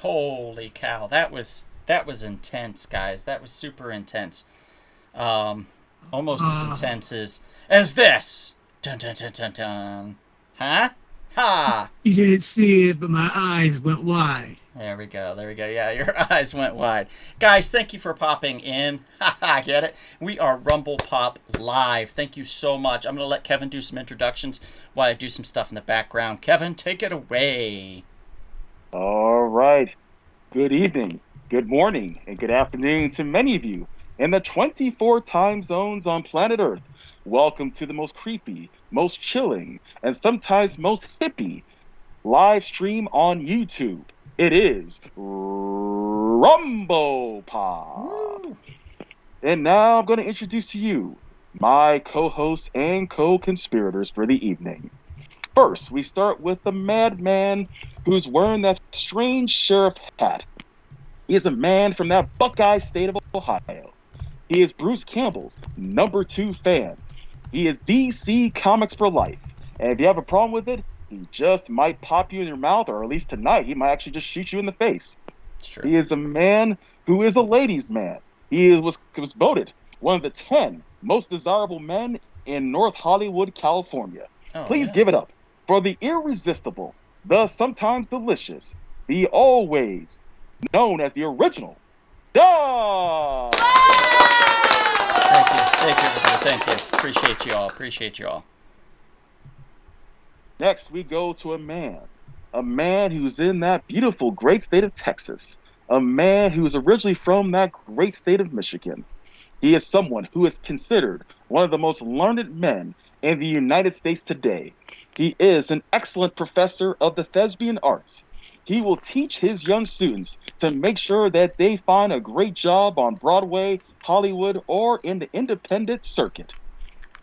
Holy cow, that was intense, guys. That was super intense. Almost as intense as this. Dun dun dun dun dun. Huh? Ha! You didn't see it, but my eyes went wide. There we go. There we go. Yeah, your eyes went wide. Guys, thank you for popping in. Haha, get it? We are Rumble Pop Live. Thank you so much. I'm going to let Kevin do some introductions while I do some stuff in the background. Kevin, take it away. All right. Good evening, good morning, and good afternoon to many of you in the 24 time zones on planet Earth. Welcome to the most creepy, most chilling, and sometimes most hippie live stream on YouTube. It is Rumble Pop. And now I'm going to introduce to you my co-hosts and co-conspirators for the evening. First, we start with the madman who's wearing that strange sheriff hat. He is a man from that Buckeye state of Ohio. He is Bruce Campbell's #2 fan. He is DC Comics for life. And if you have a problem with it, he just might pop you in your mouth, or at least tonight, he might actually just shoot you in the face. It's true. He is a man who is a ladies' man. He was voted one of the 10 most desirable men in North Hollywood, California. Oh, Please yeah. give it up for the irresistible, the sometimes delicious, the always known as the original Dog. Thank you. Thank you, everybody. Thank you. Appreciate you all. Appreciate you all. Next, we go to a man who's in that beautiful great state of Texas, a man who is originally from that great state of Michigan. He is someone who is considered one of the most learned men in the United States today. He is an excellent professor of the thespian arts. He will teach his young students to make sure that they find a great job on Broadway, Hollywood, or in the independent circuit.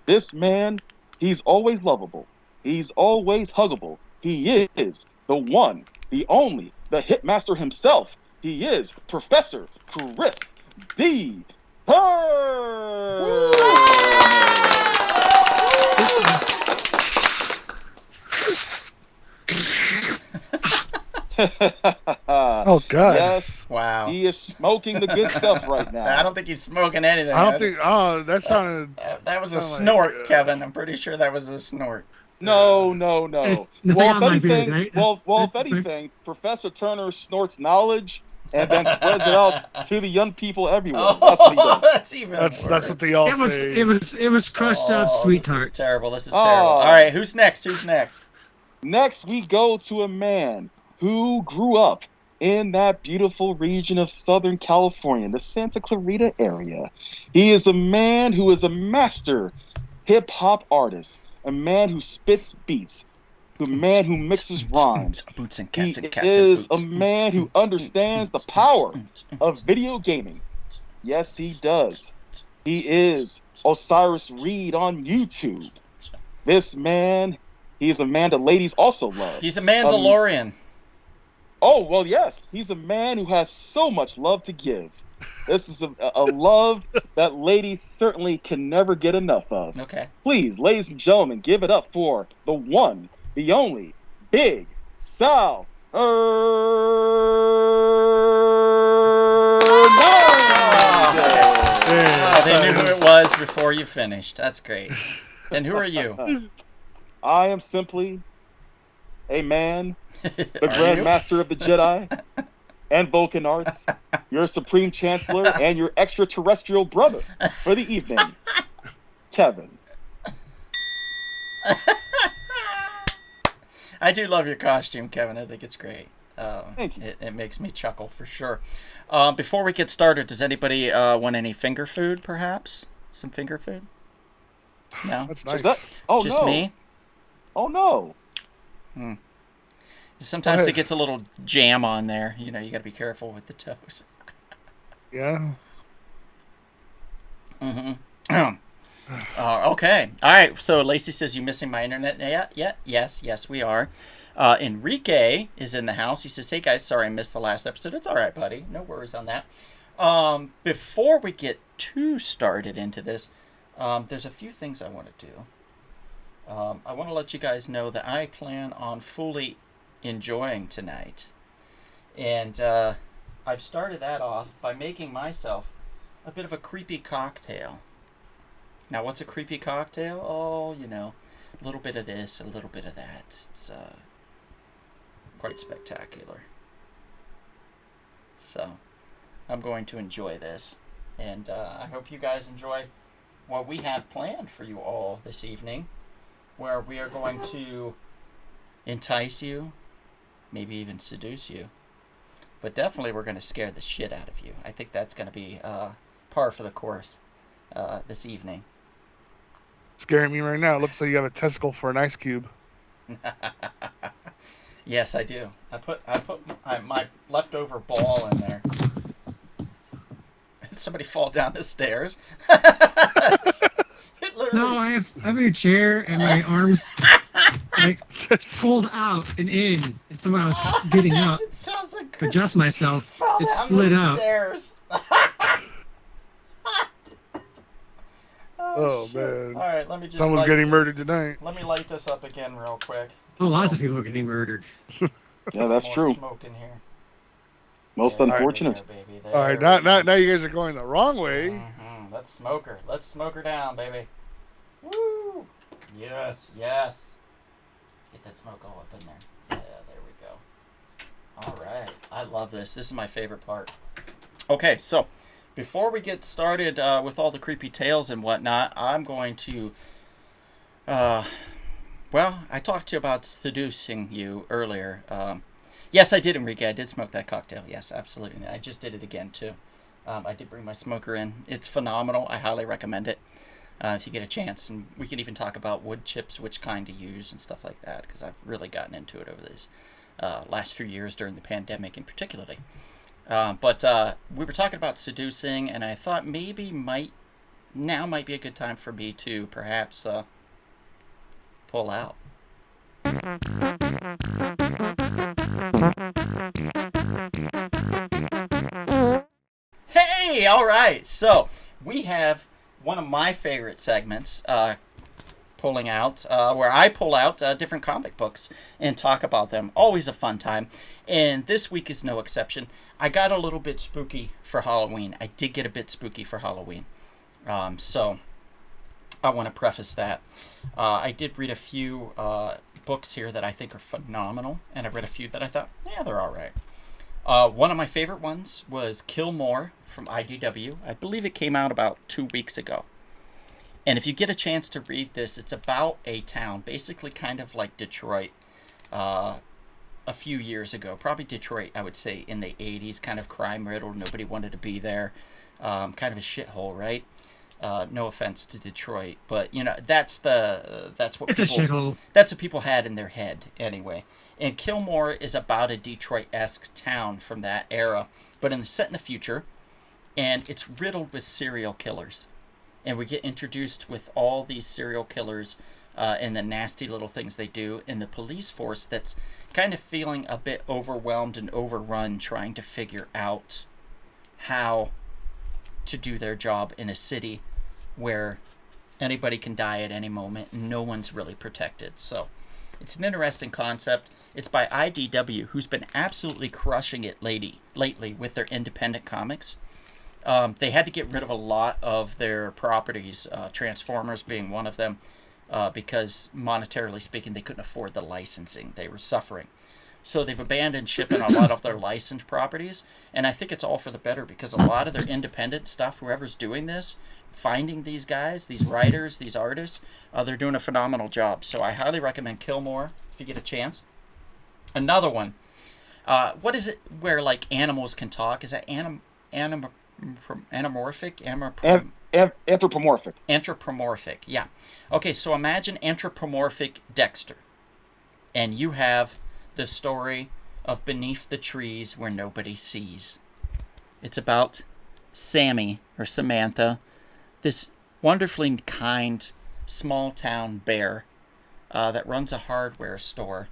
This man, he's always lovable. He's always huggable. He is the one, the only, the hitmaster himself. He is Professor Chris D. Hearn. Oh God! Yes, Wow. he is smoking the good stuff right now. I don't think he's smoking anything. I don't think. Oh, that sounded. That was a sounded snort, like, Kevin. I'm pretty sure that was a snort. No. Nothing Well, on if my beard, anything, right? if anything, Professor Turner snorts knowledge and then spreads it out to the young people everywhere. That's what he Oh, does. that's even That's worse. what they all It was say. it was crushed up sweet This is tarts. terrible. This is Oh. terrible. All right, who's next? Who's next? Next, we go to a man who grew up in that beautiful region of Southern California, the Santa Clarita area. He is a man who is a master hip-hop artist, a man who spits beats, a man who mixes rhymes. Boots and He cats and cats is and a boots. man who understands the power of video gaming. Yes, he does. He is Osiris Reed on YouTube. This man, he's a man that ladies also love. He's a Mandalorian. Oh, well, yes. He's a man who has so much love to give. This is a love that ladies certainly can never get enough of. Okay. Please, ladies and gentlemen, give it up for the one, the only, Big Sal Oh, they knew who it was before you finished. That's great. And who are you? I am simply a man, the Are Grand you? Master of the Jedi and Vulcan Arts, your Supreme Chancellor, and your extraterrestrial brother for the evening, Kevin. I do love your costume, Kevin. I think it's great. Thank you. It makes me chuckle for sure. Before we get started, does anybody want any finger food, perhaps? Some finger food? No? That's Is nice. that? Oh, Just no. me? Oh, no. Sometimes Go it ahead. gets a little jam on there. You know, you got to be careful with the toes. Yeah. Okay. All right. So Lacey says, you missing my internet yet? Yes, we are. Enrique is in the house. He says, hey, guys, sorry I missed the last episode. It's all right, buddy. No worries on that. Before we get too started into this, there's a few things I want to do. I want to let you guys know that I plan on fully enjoying tonight. And I've started that off by making myself a bit of a creepy cocktail. Now, what's a creepy cocktail? Oh, you know, a little bit of this, a little bit of that. It's quite spectacular. So, I'm going to enjoy this. And I hope you guys enjoy what we have planned for you all this evening, where we are going to entice you, maybe even seduce you. But definitely we're going to scare the shit out of you. I think that's going to be par for the course this evening. Scaring me right now. Looks like you have a testicle for an ice cube. Yes, I do. I put my leftover ball in there. Somebody fall down the stairs. No, I have a chair and my arms like pulled out and in, and somehow I was getting up It sounds like to Chris adjust myself. fell It down slid the out. stairs. Oh, shit. man. All right, let me just. Someone's getting murdered tonight. Let me light this up again real quick. Oh, lots of people are getting murdered. Yeah, that's More true. Smoke in here. Most There we unfortunate. go, baby. All right, There we go. now you guys are going the wrong way. Mhm. Let's smoke her. Let's smoke her down, baby. Woo! Yes, yes. Get that smoke all up in there. Yeah, there we go. All right. I love this. This is my favorite part. Okay, so before we get started with all the creepy tales and whatnot, I'm going to. Well, I talked to you about seducing you earlier. Yes, I did, Enrique. I did smoke that cocktail. Yes, absolutely. I just did it again, too. I did bring my smoker in. It's phenomenal. I highly recommend it if you get a chance. And we can even talk about wood chips, which kind to use and stuff like that, because I've really gotten into it over these last few years during the pandemic in particularly. But we were talking about seducing, and I thought maybe now might be a good time for me to perhaps pull out. Hey, all right. So we have one of my favorite segments, pulling out, where I pull out different comic books and talk about them. Always a fun time, and this week is no exception. I got a little bit spooky for Halloween. I did get a bit spooky for Halloween, so I want to preface that. I did read a few books here that I think are phenomenal, and I read a few that I thought, yeah, they're all right. One of my favorite ones was Kill More from IDW. I believe it came out about 2 weeks ago. And if you get a chance to read this, it's about a town, basically kind of like Detroit a few years ago. Probably Detroit, I would say, in the 80s, kind of crime-riddled. Nobody wanted to be there. Kind of a shithole, right? No offense to Detroit, but, you know, that's what It's a people... shithole. That's what people had in their head, anyway. And Kill More is about a Detroit-esque town from that era, but set in the future, and it's riddled with serial killers. And we get introduced with all these serial killers and the nasty little things they do, and the police force that's kind of feeling a bit overwhelmed and overrun, trying to figure out how to do their job in a city where anybody can die at any moment and no one's really protected. So it's an interesting concept. It's by IDW, who's been absolutely crushing it lately with their independent comics. They had to get rid of a lot of their properties, Transformers being one of them, because monetarily speaking, they couldn't afford the licensing. They were suffering. So they've abandoned shipping a lot of their licensed properties, and I think it's all for the better, because a lot of their independent stuff, whoever's doing this, finding these guys, these writers, these artists, they're doing a phenomenal job. So I highly recommend Kill More if you get a chance. Another one. What is it where, like, animals can talk? Is that anamorphic? Anthropomorphic. Anthropomorphic, yeah. Okay, so imagine anthropomorphic Dexter. And you have the story of Beneath the Trees Where Nobody Sees. It's about Sammy, or Samantha, this wonderfully kind, small-town bear that runs a hardware store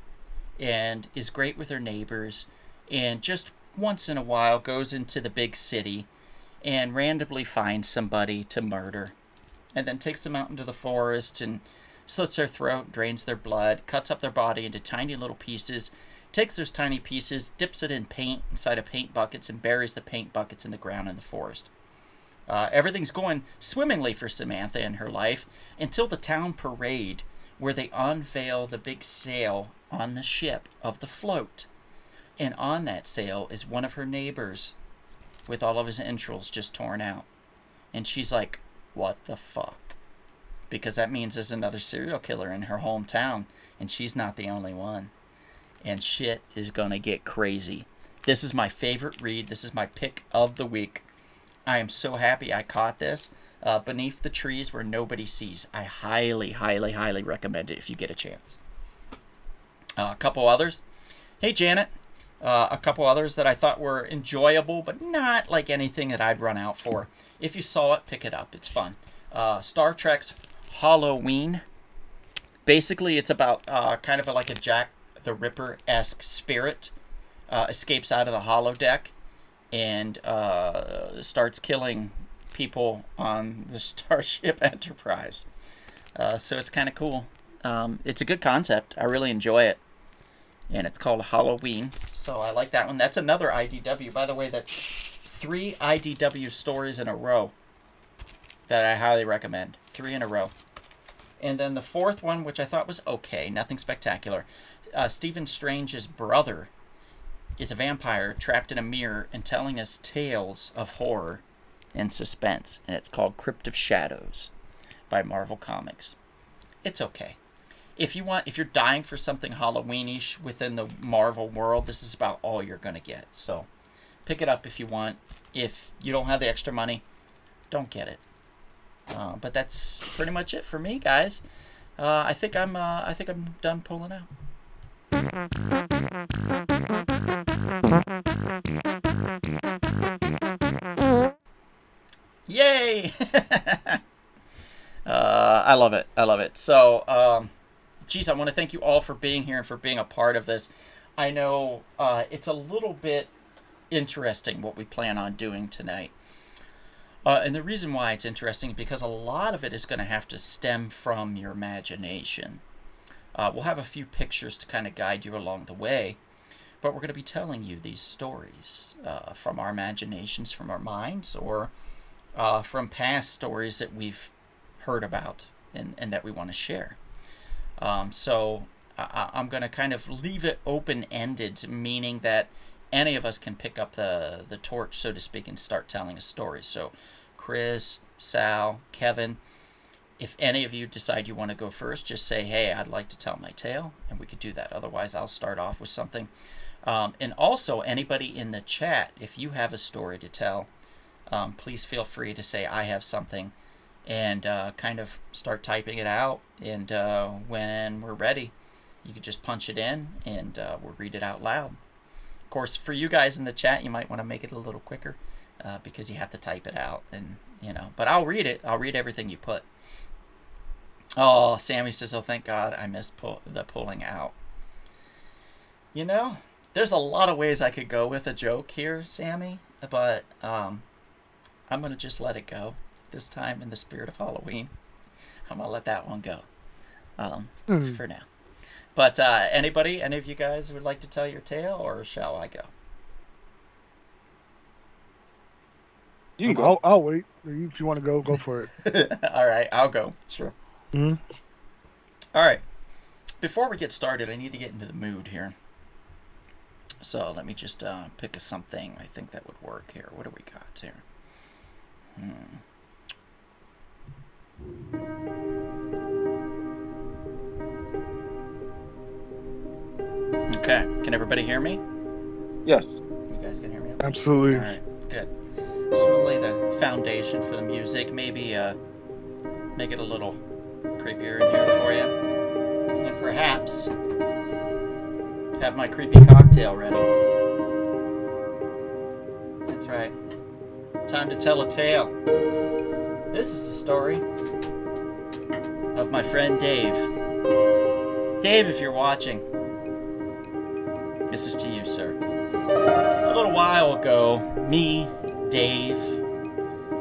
and is great with her neighbors, and just once in a while goes into the big city and randomly finds somebody to murder, and then takes them out into the forest and slits their throat, drains their blood, cuts up their body into tiny little pieces, takes those tiny pieces, dips it in paint inside of paint buckets, and buries the paint buckets in the ground in the forest. Everything's going swimmingly for Samantha in her life until the town parade, where they unveil the big sail on the ship of the float. And on that sail is one of her neighbors with all of his entrails just torn out. And she's like, what the fuck? Because that means there's another serial killer in her hometown, and she's not the only one. And shit is gonna get crazy. This is my favorite read. This is my pick of the week. I am so happy I caught this. Beneath the Trees Where Nobody Sees. I highly, highly, highly recommend it if you get a chance. A couple others. Hey, Janet. A couple others that I thought were enjoyable, but not like anything that I'd run out for. If you saw it, pick it up. It's fun. Star Trek's Halloween. Basically, it's about kind of like a Jack the Ripper-esque spirit escapes out of the holodeck and starts killing people on the Starship Enterprise. So it's kind of cool. It's a good concept. I really enjoy it. And it's called Halloween. So I like that one. That's another IDW. By the way, that's 3 IDW stories in a row that I highly recommend. 3 in a row. And then the fourth one, which I thought was okay, nothing spectacular. Stephen Strange's brother is a vampire trapped in a mirror and telling us tales of horror and suspense. And it's called Crypt of Shadows by Marvel Comics. It's okay. If you're dying for something Halloweenish within the Marvel world, this is about all you're going to get. So pick it up if you want. If you don't have the extra money, don't get it. But that's pretty much it for me, guys. I think I'm done pulling out. Yay! I love it. I love it. So, geez, I want to thank you all for being here and for being a part of this. I know it's a little bit interesting what we plan on doing tonight. And the reason why it's interesting is because a lot of it is going to have to stem from your imagination. We'll have a few pictures to kind of guide you along the way, but we're going to be telling you these stories from our imaginations, from our minds, or from past stories that we've heard about and that we want to share. So I'm going to kind of leave it open-ended, meaning that any of us can pick up the torch, so to speak, and start telling a story. So Chris, Sal, Kevin, if any of you decide you want to go first, just say, hey, I'd like to tell my tale, and we could do that. Otherwise, I'll start off with something. And also, anybody in the chat, if you have a story to tell, please feel free to say, I have something, and kind of start typing it out. And when we're ready, you can just punch it in, and we'll read it out loud. Of course, for you guys in the chat, you might want to make it a little quicker because you have to type it out, and but I'll read it. I'll read everything you put. Oh, Sammy says, oh, thank God I missed the pulling out. There's a lot of ways I could go with a joke here, Sammy, but I'm going to just let it go this time in the spirit of Halloween. I'm going to let that one go for now. But any of you guys would like to tell your tale, or shall I go? You can go. I'll wait. If you want to go for it. All right, I'll go. Sure. Mm-hmm. All right. Before we get started, I need to get into the mood here. So let me just pick something I think that would work here. What do we got here? Okay. Can everybody hear me? Yes. You guys can hear me? Absolutely. All right. Good. Just want to lay the foundation for the music. Maybe make it a little creepier in here for you. And perhaps have my creepy cocktail ready. That's right. Time to tell a tale. This is the story of my friend Dave. Dave, if you're watching, this is to you, sir. A little while ago, me, Dave,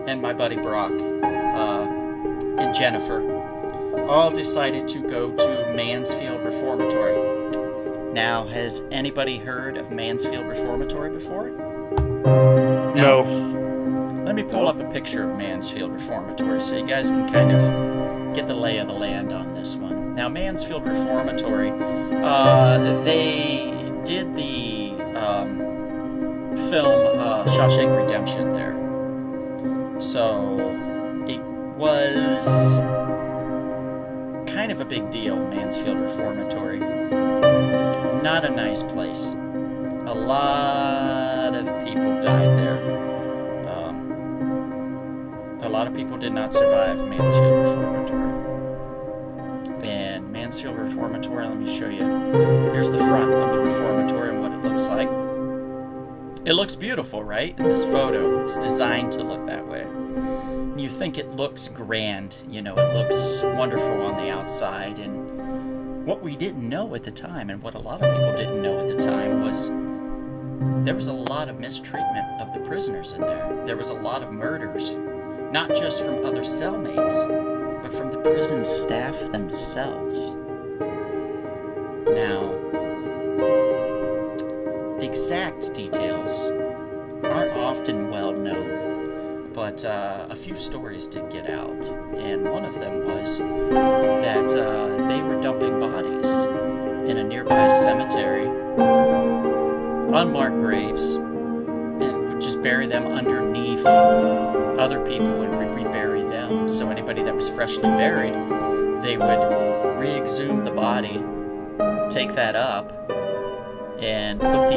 and my buddy Brock, and Jennifer all decided to go to Mansfield Reformatory. Now, has anybody heard of Mansfield Reformatory before? No. Let me pull up a picture of Mansfield Reformatory so you guys can kind of get the lay of the land on this one. Now, Mansfield Reformatory, they did the film Shawshank Redemption there. So it was kind of a big deal, Mansfield Reformatory. Not a nice place. A lot of people died there. A lot of people did not survive Mansfield Reformatory. And Mansfield Reformatory, let me show you. Here's the front of the reformatory and what it looks like. It looks beautiful, right? In this photo, it's designed to look that way. And you think it looks grand, you know, it looks wonderful on the outside. And what we didn't know at the time, and what a lot of people didn't know at the time, was there was a lot of mistreatment of the prisoners in there. There was a lot of murders, not just from other cellmates, but from the prison staff themselves. Now, the exact details aren't often well known, but a few stories did get out, and one of them was that they were dumping bodies in a nearby cemetery, unmarked graves, and would just bury them underneath other people and rebury them. So anybody that was freshly buried, they would re-exhume the body, take that up, and put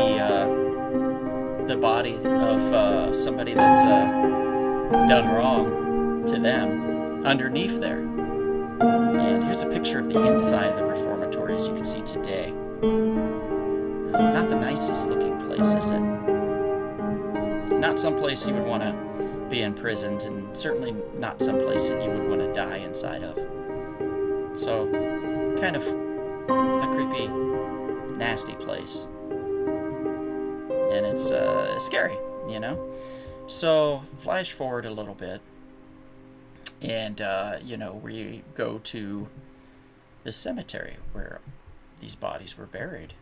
the body of somebody that's done wrong to them underneath there. And here's a picture of the inside of the reformatory, as you can see today. Not the nicest looking place, is it? Not some place you would want to be imprisoned, and certainly not some place that you would want to die inside of. So, kind of a creepy, nasty place. And it's scary, you know? So, flash forward a little bit, and, we go to the cemetery where these bodies were buried,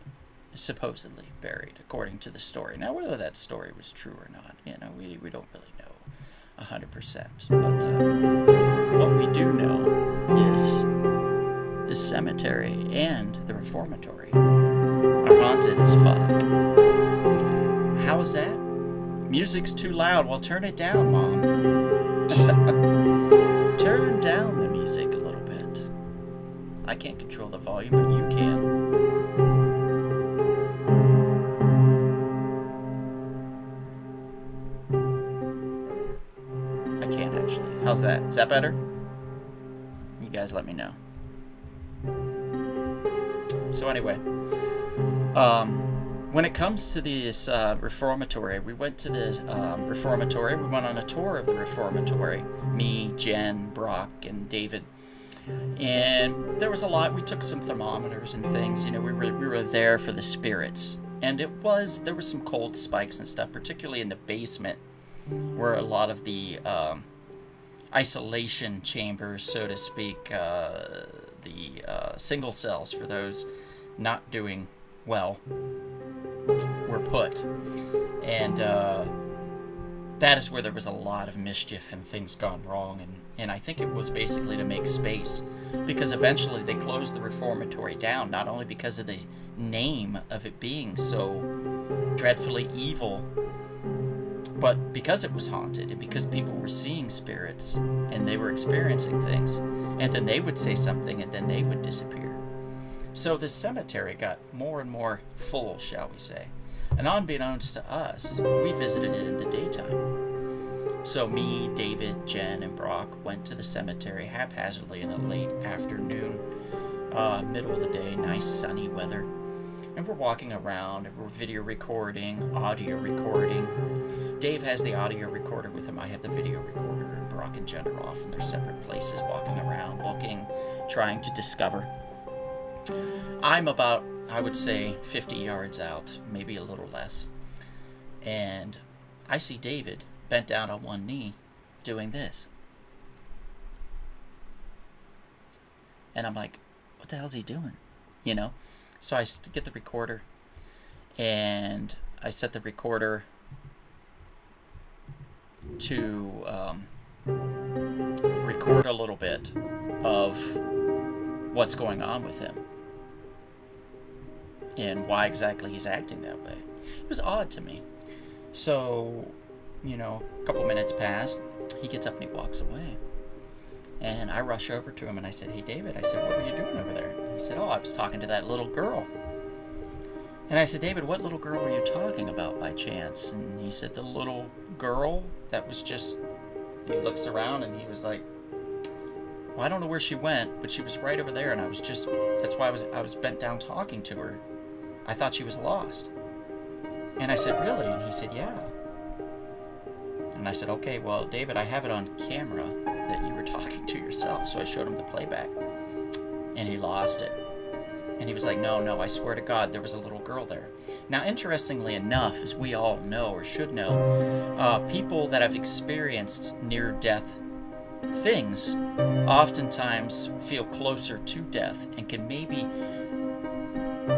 supposedly buried, according to the story. Now, whether that story was true or not, we don't really know 100%. But what we do know is this cemetery and the reformatory are haunted as fuck. How is that? Music's too loud. Well, turn it down, Mom. Turn down the music a little bit. I can't control the volume, but you can. I can't actually. How's that? Is that better? You guys let me know. So anyway, when it comes to this reformatory, we went to the reformatory. We went on a tour of the reformatory. Me, Jen, Brock, and David. And there was a lot. We took some thermometers and things. We were there for the spirits. And there were some cold spikes and stuff, particularly in the basement, where a lot of the isolation chambers, so to speak, the single cells for those not doing well, were put. And that is where there was a lot of mischief and things gone wrong. And I think it was basically to make space, because eventually they closed the reformatory down, not only because of the name of it being so dreadfully evil, but because it was haunted and because people were seeing spirits and they were experiencing things. And then they would say something and then they would disappear. So this cemetery got more and more full, shall we say. And unbeknownst to us, we visited it in the daytime. So me, David, Jen, and Brock went to the cemetery haphazardly in the late afternoon, middle of the day, nice sunny weather. And we're walking around, and we're video recording, audio recording. Dave has the audio recorder with him. I have the video recorder. And Brock and Jen are off in their separate places, walking around, looking, trying to discover. I'm about, I would say, 50 yards out, maybe a little less. And I see David bent down on one knee doing this. And I'm like, what the hell's he doing? So I get the recorder, and I set the recorder to record a little bit of what's going on with him and why exactly he's acting that way. It was odd to me. So, a couple minutes passed. He gets up and he walks away. And I rush over to him and I said, "Hey, David," I said, "what were you doing over there?" He said, "Oh, I was talking to that little girl." And I said, "David, what little girl were you talking about by chance?" And he said, "The little girl that was just," he looks around and he was like, "Well, I don't know where she went, but she was right over there, and that's why I was bent down talking to her. I thought she was lost." And I said, "Really?" And he said, "Yeah." And I said, "Okay, well, David, I have it on camera that you were talking to yourself." So I showed him the playback, and he lost it. And he was like, no, I swear to God, there was a little girl there." Now, interestingly enough, as we all know or should know, people that have experienced near-death things oftentimes feel closer to death and can maybe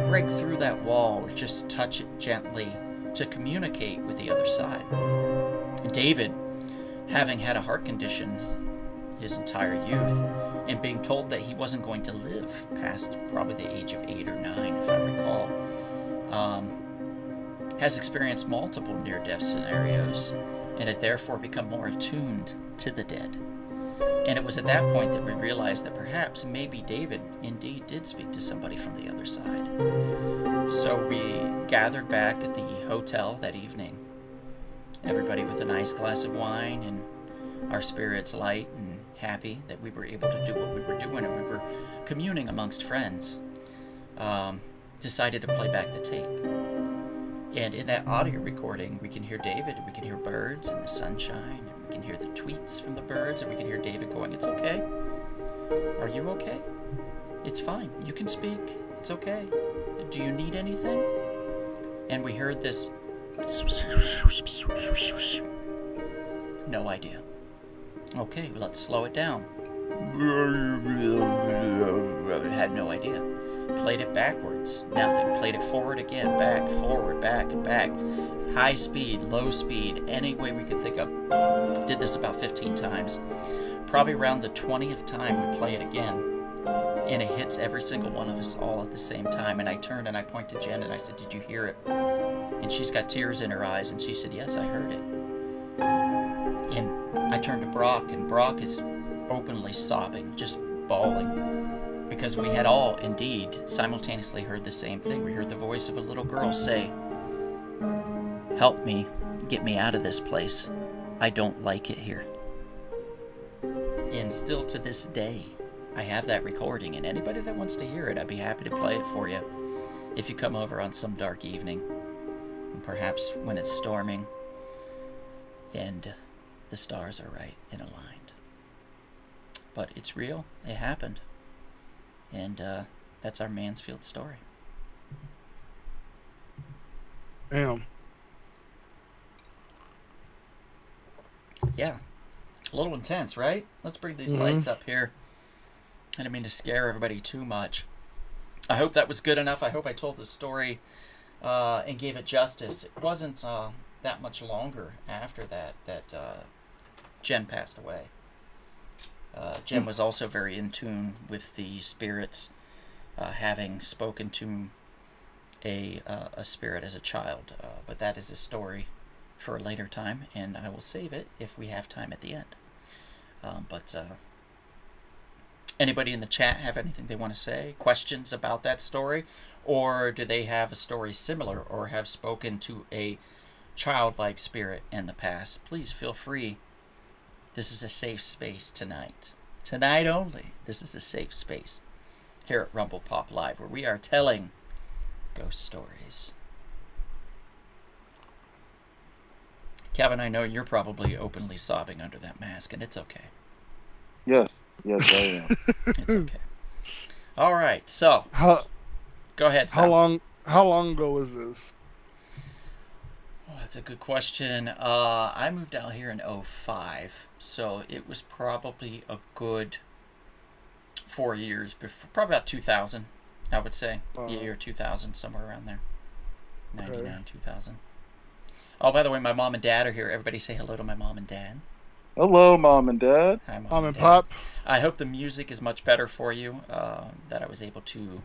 break through that wall or just touch it gently to communicate with the other side. David, having had a heart condition his entire youth and being told that he wasn't going to live past probably the age of 8 or 9, if I recall, has experienced multiple near-death scenarios and had therefore become more attuned to the dead. And it was at that point that we realized that perhaps maybe David indeed did speak to somebody from the other side. So we gathered back at the hotel that evening, everybody with a nice glass of wine and our spirits light and happy that we were able to do what we were doing, and we were communing amongst friends. Decided to play back the tape. And in that audio recording, we can hear David, and we can hear birds and the sunshine, and we can hear the tweets from the birds, and we can hear David going, "It's okay. Are you okay? It's fine. You can speak. It's okay. Do you need anything?" And we heard this. No idea. Okay, let's slow it down. Had no idea. Played it backwards. Nothing. Played it forward again. Back, forward, back, and back. High speed, low speed, any way we could think of. Did this about 15 times. Probably around the 20th time we play it again. And it hits every single one of us all at the same time. And I turned and I pointed to Jen and I said, "Did you hear it?" And she's got tears in her eyes and she said, "Yes, I heard it." And I turned to Brock, and Brock is openly sobbing, just bawling, because we had all indeed simultaneously heard the same thing. We heard the voice of a little girl say, "Help me, get me out of this place. I don't like it here." And still to this day, I have that recording, and anybody that wants to hear it, I'd be happy to play it for you if you come over on some dark evening, and perhaps when it's storming and the stars are right and aligned. But it's real. It happened. And that's our Mansfield story. Damn. Yeah. A little intense, right? Let's bring these lights up here. I didn't mean to scare everybody too much. I hope that was good enough. I hope I told the story and gave it justice. It wasn't that much longer after that Jen passed away. Jen was also very in tune with the spirits, having spoken to a spirit as a child. But that is a story for a later time, and I will save it if we have time at the end. But anybody in the chat have anything they want to say? Questions about that story? Or do they have a story similar or have spoken to a childlike spirit in the past? Please feel free. This is a safe space tonight. Tonight only. This is a safe space here at Rumble Pop Live, where we are telling ghost stories. Kevin, I know you're probably openly sobbing under that mask, and it's okay. Yes, I am. It's okay. All right, so go ahead, Sam. How long ago was this? Oh, that's a good question. I moved out here in 2005, so it was probably a good 4 years before, probably about 2000, I would say Uh, year 2000, somewhere around there. 99, Okay. 2000. Oh, by the way, my mom and dad are here. Everybody say hello to my mom and dad. Hello, Mom and Dad. Hi, mom, Mom and dad. Pop. I hope the music is much better for you, that I was able to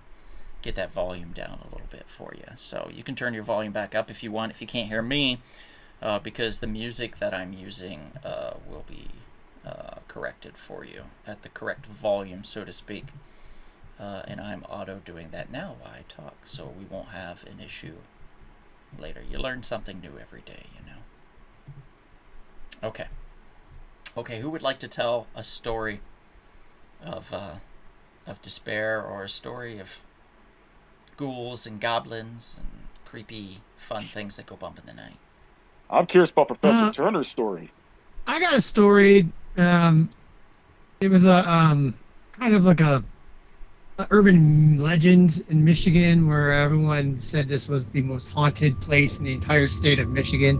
get that volume down a little bit for you. So you can turn your volume back up if you want, if you can't hear me, because the music that I'm using will be corrected for you at the correct volume, so to speak. And I'm auto doing that now while I talk, so we won't have an issue later. You learn something new every day, you know. Okay. Okay, who would like to tell a story of despair, or a story of ghouls and goblins and creepy, fun things that go bump in the night? I'm curious about Professor Uh, Turner's story. I got a story. It was a kind of like a urban legend in Michigan, where everyone said this was the most haunted place in the entire state of Michigan.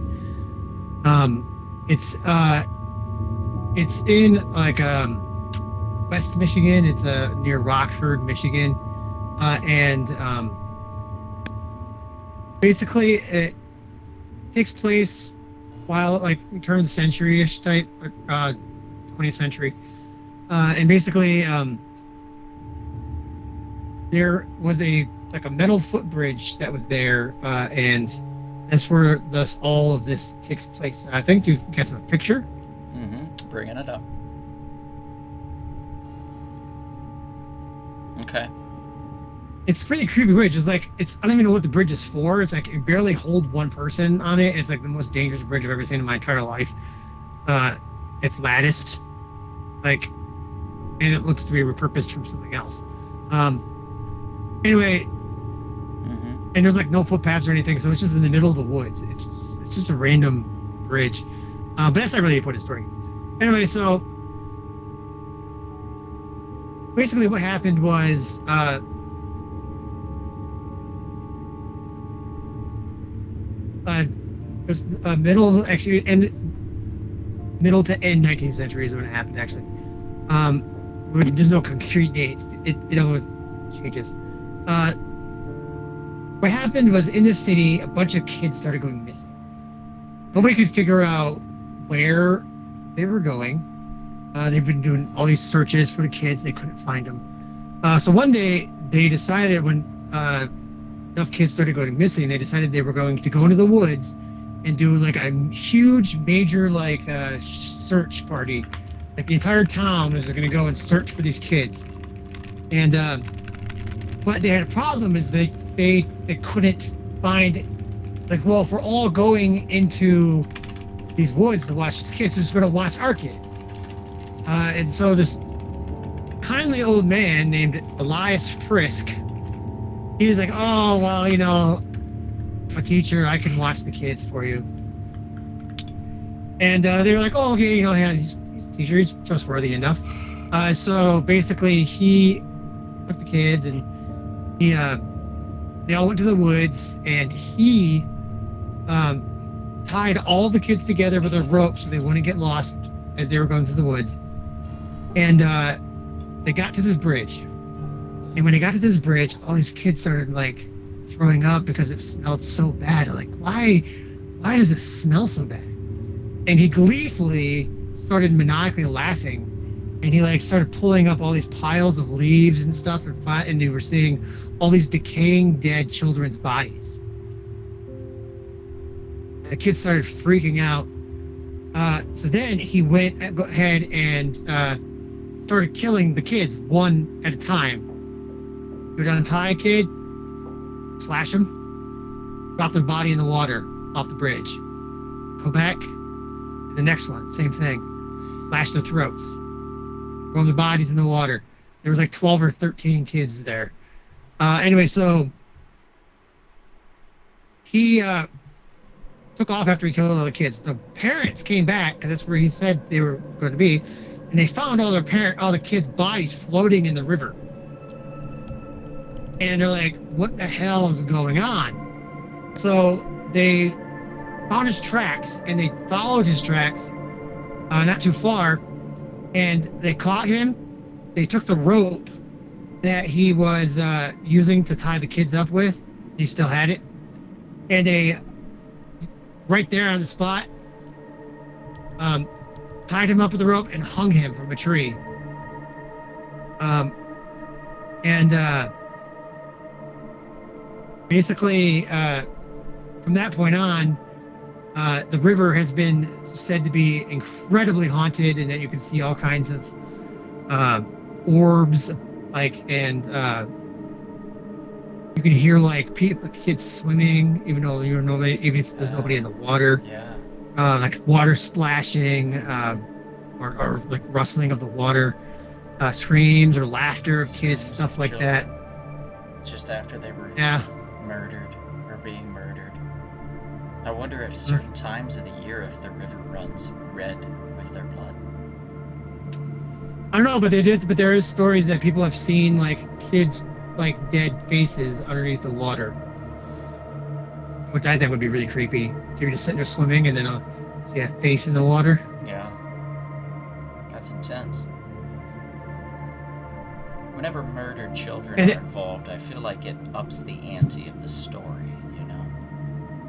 It's in like West Michigan. It's near Rockford, Michigan, and basically it takes place while like turn of the century-ish type, 20th century, and basically there was a metal footbridge that was there, and that's where all of this takes place. I think you get some picture. Bringing it up. Okay. It's a pretty creepy bridge. It's like I don't even know what the bridge is for. It's like it barely hold one person on it. It's like the most dangerous bridge I've ever seen in my entire life. It's latticed, like, and it looks to be repurposed from something else. Anyway, and there's like no footpaths or anything, so it's just in the middle of the woods. It's just a random bridge, but that's not really the important story. Anyway, so basically what happened was it was middle to end 19th century is when it happened, actually. There's no concrete dates. It always changes. What happened was, in this city, a bunch of kids started going missing. Nobody could figure out where they were going. They've been doing all these searches for the kids. They couldn't find them. So one day, they decided, when enough kids started going missing, they decided they were going to go into the woods and do like a huge, major search party. Like the entire town was going to go and search for these kids. And but they had a problem, is they couldn't find, like, well, if we're all going into these woods to watch these kids, who's going to watch our kids? And so this kindly old man named Elias Frisk, he's like, oh, well, you know, a teacher, I can watch the kids for you. And they were like, oh, okay, you know, yeah, he's a teacher, he's trustworthy enough. So basically he took the kids, and they all went to the woods, and he tied all the kids together with a rope so they wouldn't get lost as they were going through the woods. And they got to this bridge. And when they got to this bridge, all these kids started like throwing up because it smelled so bad. Like, why does it smell so bad? And he gleefully started maniacally laughing, and he like started pulling up all these piles of leaves and stuff, and you were seeing all these decaying dead children's bodies. The kids started freaking out. So then he went ahead and started killing the kids one at a time. He would untie a kid, slash him, drop their body in the water off the bridge. Go back, and the next one, same thing. Slash their throats, throw their bodies in the water. There was like 12 or 13 kids there. Anyway, so he took off after he killed all the kids. The parents came back, because that's where he said they were going to be, and they found all the kids' bodies floating in the river. And they're like, what the hell is going on? So they found his tracks, and they followed his tracks not too far, and they caught him. They took the rope that he was using to tie the kids up with. He still had it. And they, right there on the spot, tied him up with a rope and hung him from a tree. Basically, from that point on, the river has been said to be incredibly haunted, and that you can see all kinds of orbs, and you can hear kids swimming, even if there's nobody in the water. Yeah. Like water splashing, or like rustling of the water, screams or laughter of kids, stuff like that. Just after they were murdered or being murdered. I wonder at certain times of the year if the river runs red with their blood. I don't know, but there is stories that people have seen kids dead faces underneath the water, which I think would be really creepy. If you're just sitting there swimming and then see a face in the water. Yeah, that's intense. Whenever murdered children are involved, I feel like it ups the ante of the story, you know?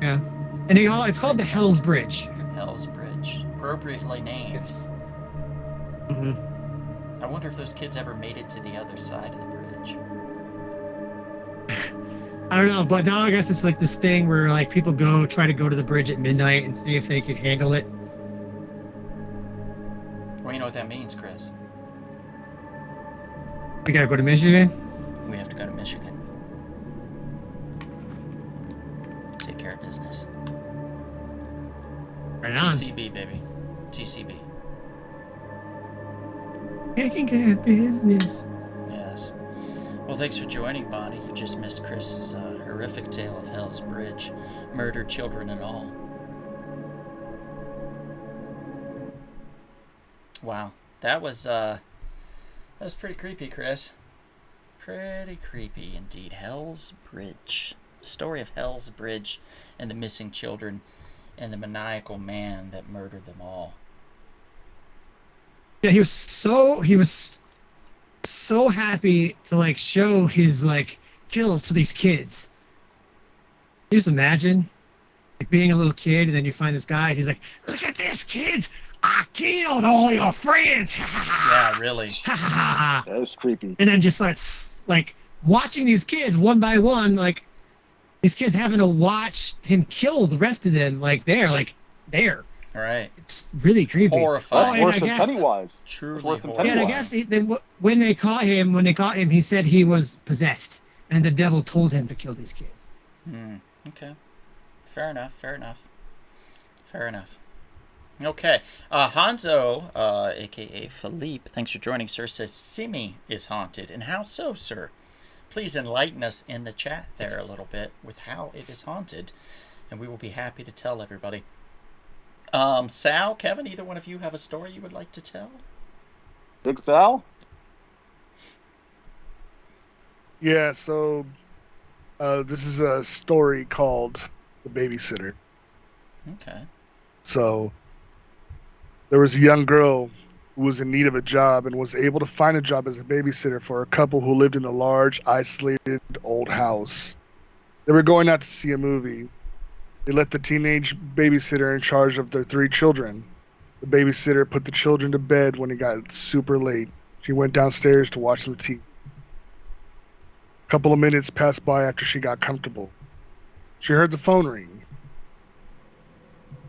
Yeah. And it's called the Hell's Bridge. Hell's Bridge. Appropriately named. Yes. Mm-hmm. I wonder if those kids ever made it to the other side of the bridge. I don't know, but now I guess it's like this thing where people try to go to the bridge at midnight and see if they can handle it. Well, you know what that means, Chris. We gotta go to Michigan? We have to go to Michigan. Take care of business. Right on. TCB, baby. TCB. Taking care of business. Yes. Well, thanks for joining, Bonnie. You just missed Chris' horrific tale of Hell's Bridge. Murdered children and all. Wow. That was pretty creepy, Chris. Pretty creepy indeed. Hell's Bridge. The story of Hell's Bridge and the missing children and the maniacal man that murdered them all. Yeah, he was so happy to show his kills to these kids. Can you just imagine being a little kid and then you find this guy and he's like, "Look at this, kids! I killed all your friends!" Yeah, really. That is creepy. And then just watching these kids one by one, these kids having to watch him kill the rest of them, there. All right. It's really creepy. Horrifying. Oh, Worse and than I guess, Pennywise. Truly Worse than horrifying. yeah, and I guess when they caught him, he said he was possessed, and the devil told him to kill these kids. Okay. Fair enough. Okay. Hanzo, a.k.a. Philippe, thanks for joining, sir, says Simi is haunted. And how so, sir? Please enlighten us in the chat there a little bit with how it is haunted, and we will be happy to tell everybody. Sal, Kevin, either one of you have a story you would like to tell? Big Sal? Yeah, so this is a story called The Babysitter. Okay. So there was a young girl who was in need of a job and was able to find a job as a babysitter for a couple who lived in a large, isolated old house. They were going out to see a movie. They left the teenage babysitter in charge of their 3 children. The babysitter put the children to bed when it got super late. She went downstairs to watch some TV. A couple of minutes passed by after she got comfortable. She heard the phone ring.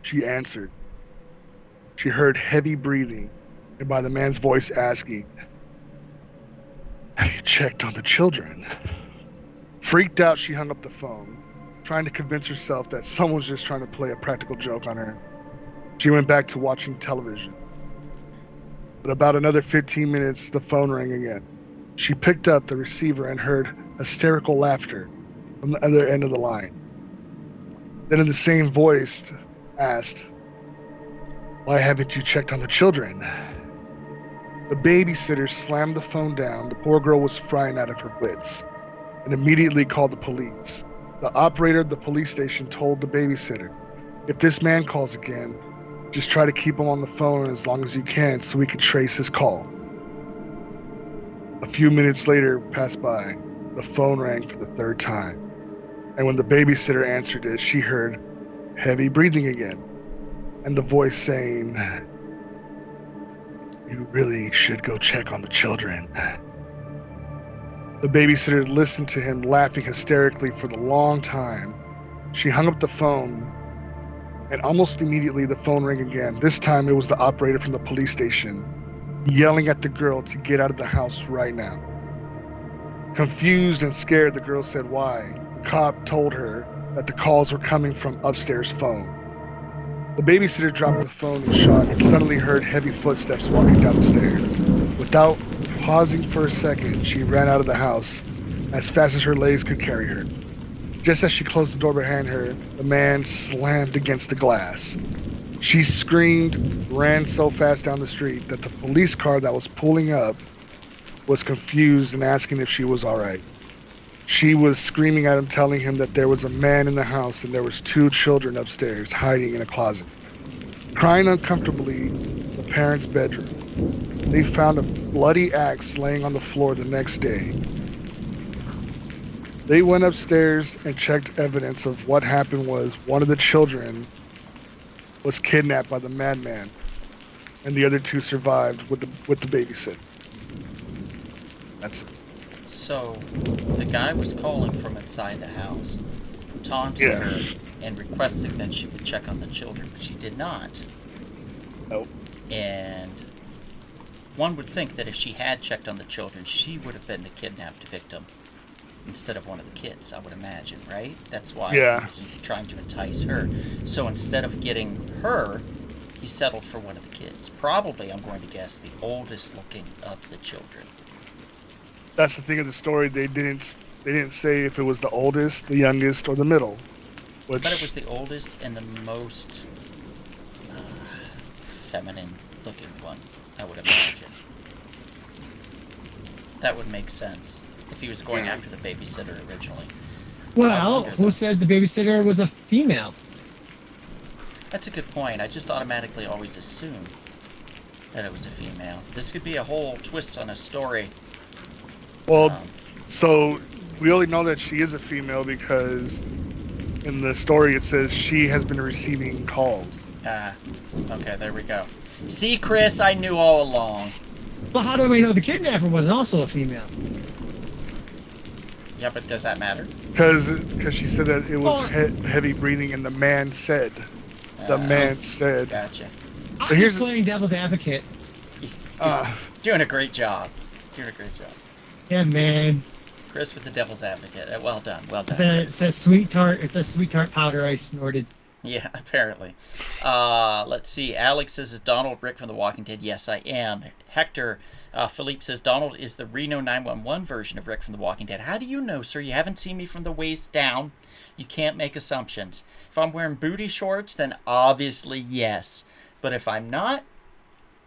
She answered. She heard heavy breathing, and by the man's voice asking, "Have you checked on the children?" Freaked out, she hung up the phone, trying to convince herself that someone was just trying to play a practical joke on her. She went back to watching television. But about another 15 minutes, the phone rang again. She picked up the receiver and heard hysterical laughter from the other end of the line. Then in the same voice asked, "Why haven't you checked on the children?" The babysitter slammed the phone down. The poor girl was frightened out of her wits and immediately called the police. The operator of the police station told the babysitter, "If this man calls again, just try to keep him on the phone as long as you can so we can trace his call." A few minutes later passed by. The phone rang for the third time. And when the babysitter answered it, she heard heavy breathing again. And the voice saying, "You really should go check on the children." The babysitter listened to him laughing hysterically for the long time. She hung up the phone, and almost immediately the phone rang again. This time it was the operator from the police station, yelling at the girl to get out of the house right now. Confused and scared, the girl said why. The cop told her that the calls were coming from upstairs phone. The babysitter dropped the phone in shock and suddenly heard heavy footsteps walking down the stairs. Without pausing for a second, she ran out of the house as fast as her legs could carry her. Just as she closed the door behind her, the man slammed against the glass. She screamed, ran so fast down the street that the police car that was pulling up was confused and asking if she was all right. She was screaming at him, telling him that there was a man in the house and there was 2 children upstairs hiding in a closet. Crying uncomfortably in the parents' bedroom, they found a bloody axe laying on the floor the next day. They went upstairs and checked evidence of what happened was one of the children was kidnapped by the madman, and the other 2 survived with the babysitter. That's it. So, the guy was calling from inside the house, taunting Yeah. her and requesting that she would check on the children, but she did not. Nope. And one would think that if she had checked on the children, she would have been the kidnapped victim instead of one of the kids, I would imagine, right? That's why Yeah. he was trying to entice her. So instead of getting her, he settled for one of the kids. Probably, I'm going to guess, the oldest looking of the children. That's the thing of the story. They didn't say if it was the oldest, the youngest, or the middle. Which, But it was the oldest and the most feminine looking one, I would imagine. That would make sense if he was going after the babysitter originally. Well, who said the babysitter was a female? That's a good point. I just automatically always assume that it was a female. This could be a whole twist on a story. well, so we only know that she is a female because in the story it says she has been receiving calls. Okay, there we go. See, Chris, I knew all along. Well, how do we know the kidnapper wasn't also a female? Yeah, but does that matter? Because she said that it was Well- heavy breathing, and the man said. Gotcha. I'm here's- just playing devil's advocate. Doing a great job. Doing a great job. Yeah, man. Chris with the devil's advocate. Well done. Well done. It's that sweet tart. It's that sweet tart powder I snorted. Yeah, apparently. Let's see. Alex says, is Donald Rick from The Walking Dead? Yes, I am. Hector Philippe says, Donald is the Reno 911 version of Rick from The Walking Dead. How do you know, sir? You haven't seen me from the waist down. You can't make assumptions. If I'm wearing booty shorts, then obviously yes. But if I'm not,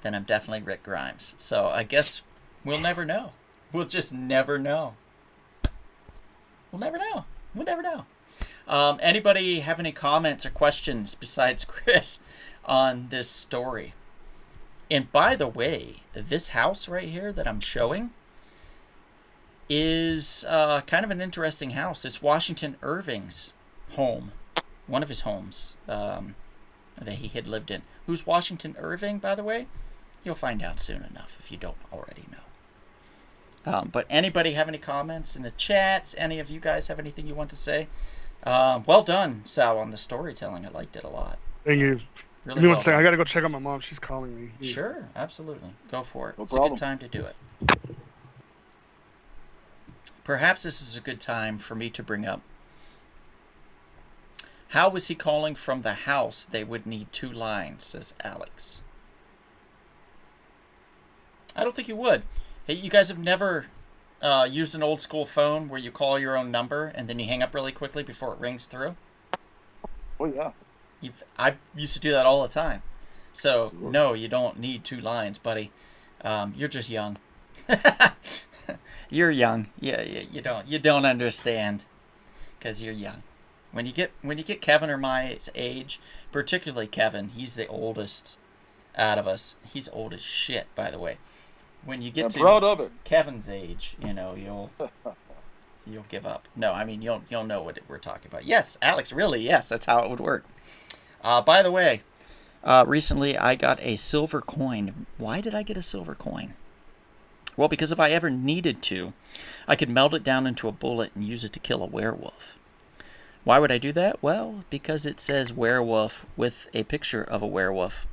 then I'm definitely Rick Grimes. So I guess we'll never know. We'll just never know. We'll never know. We'll never know. Anybody have any comments or questions besides Chris on this story? And by the way, this house right here that I'm showing is kind of an interesting house. It's Washington Irving's home, one of his homes that he had lived in. Who's Washington Irving, by the way? You'll find out soon enough if you don't already know. But anybody have any comments in the chats? Any of you guys have anything you want to say? Well done, Sal, on the storytelling. I liked it a lot. Thank you. Really Give me well one second. I done. gotta go check on my mom. She's calling me. Sure, absolutely. Go for it. No It's a problem. good time to do it. Perhaps this is a good time for me to bring up. How was he calling from the house? They would need 2 lines, says Alex. I don't think you would. Hey, you guys have never used an old school phone where you call your own number and then you hang up really quickly before it rings through? Oh yeah. I used to do that all the time. So, no, you don't need 2 lines, buddy. You're just young. You're young. Yeah, you don't understand because you're young. When you get Kevin or my age, particularly Kevin, he's the oldest out of us. He's old as shit, by the way. when you get I'm to proud of it. Kevin's age, you'll give up. No, I mean you'll know what we're talking about. Yes, Alex, really, yes, that's how it would work. By the way, recently I got a silver coin. Why did I get a silver coin? Well, because if I ever needed to, I could melt it down into a bullet and use it to kill a werewolf. Why would I do that? Well, because it says werewolf with a picture of a werewolf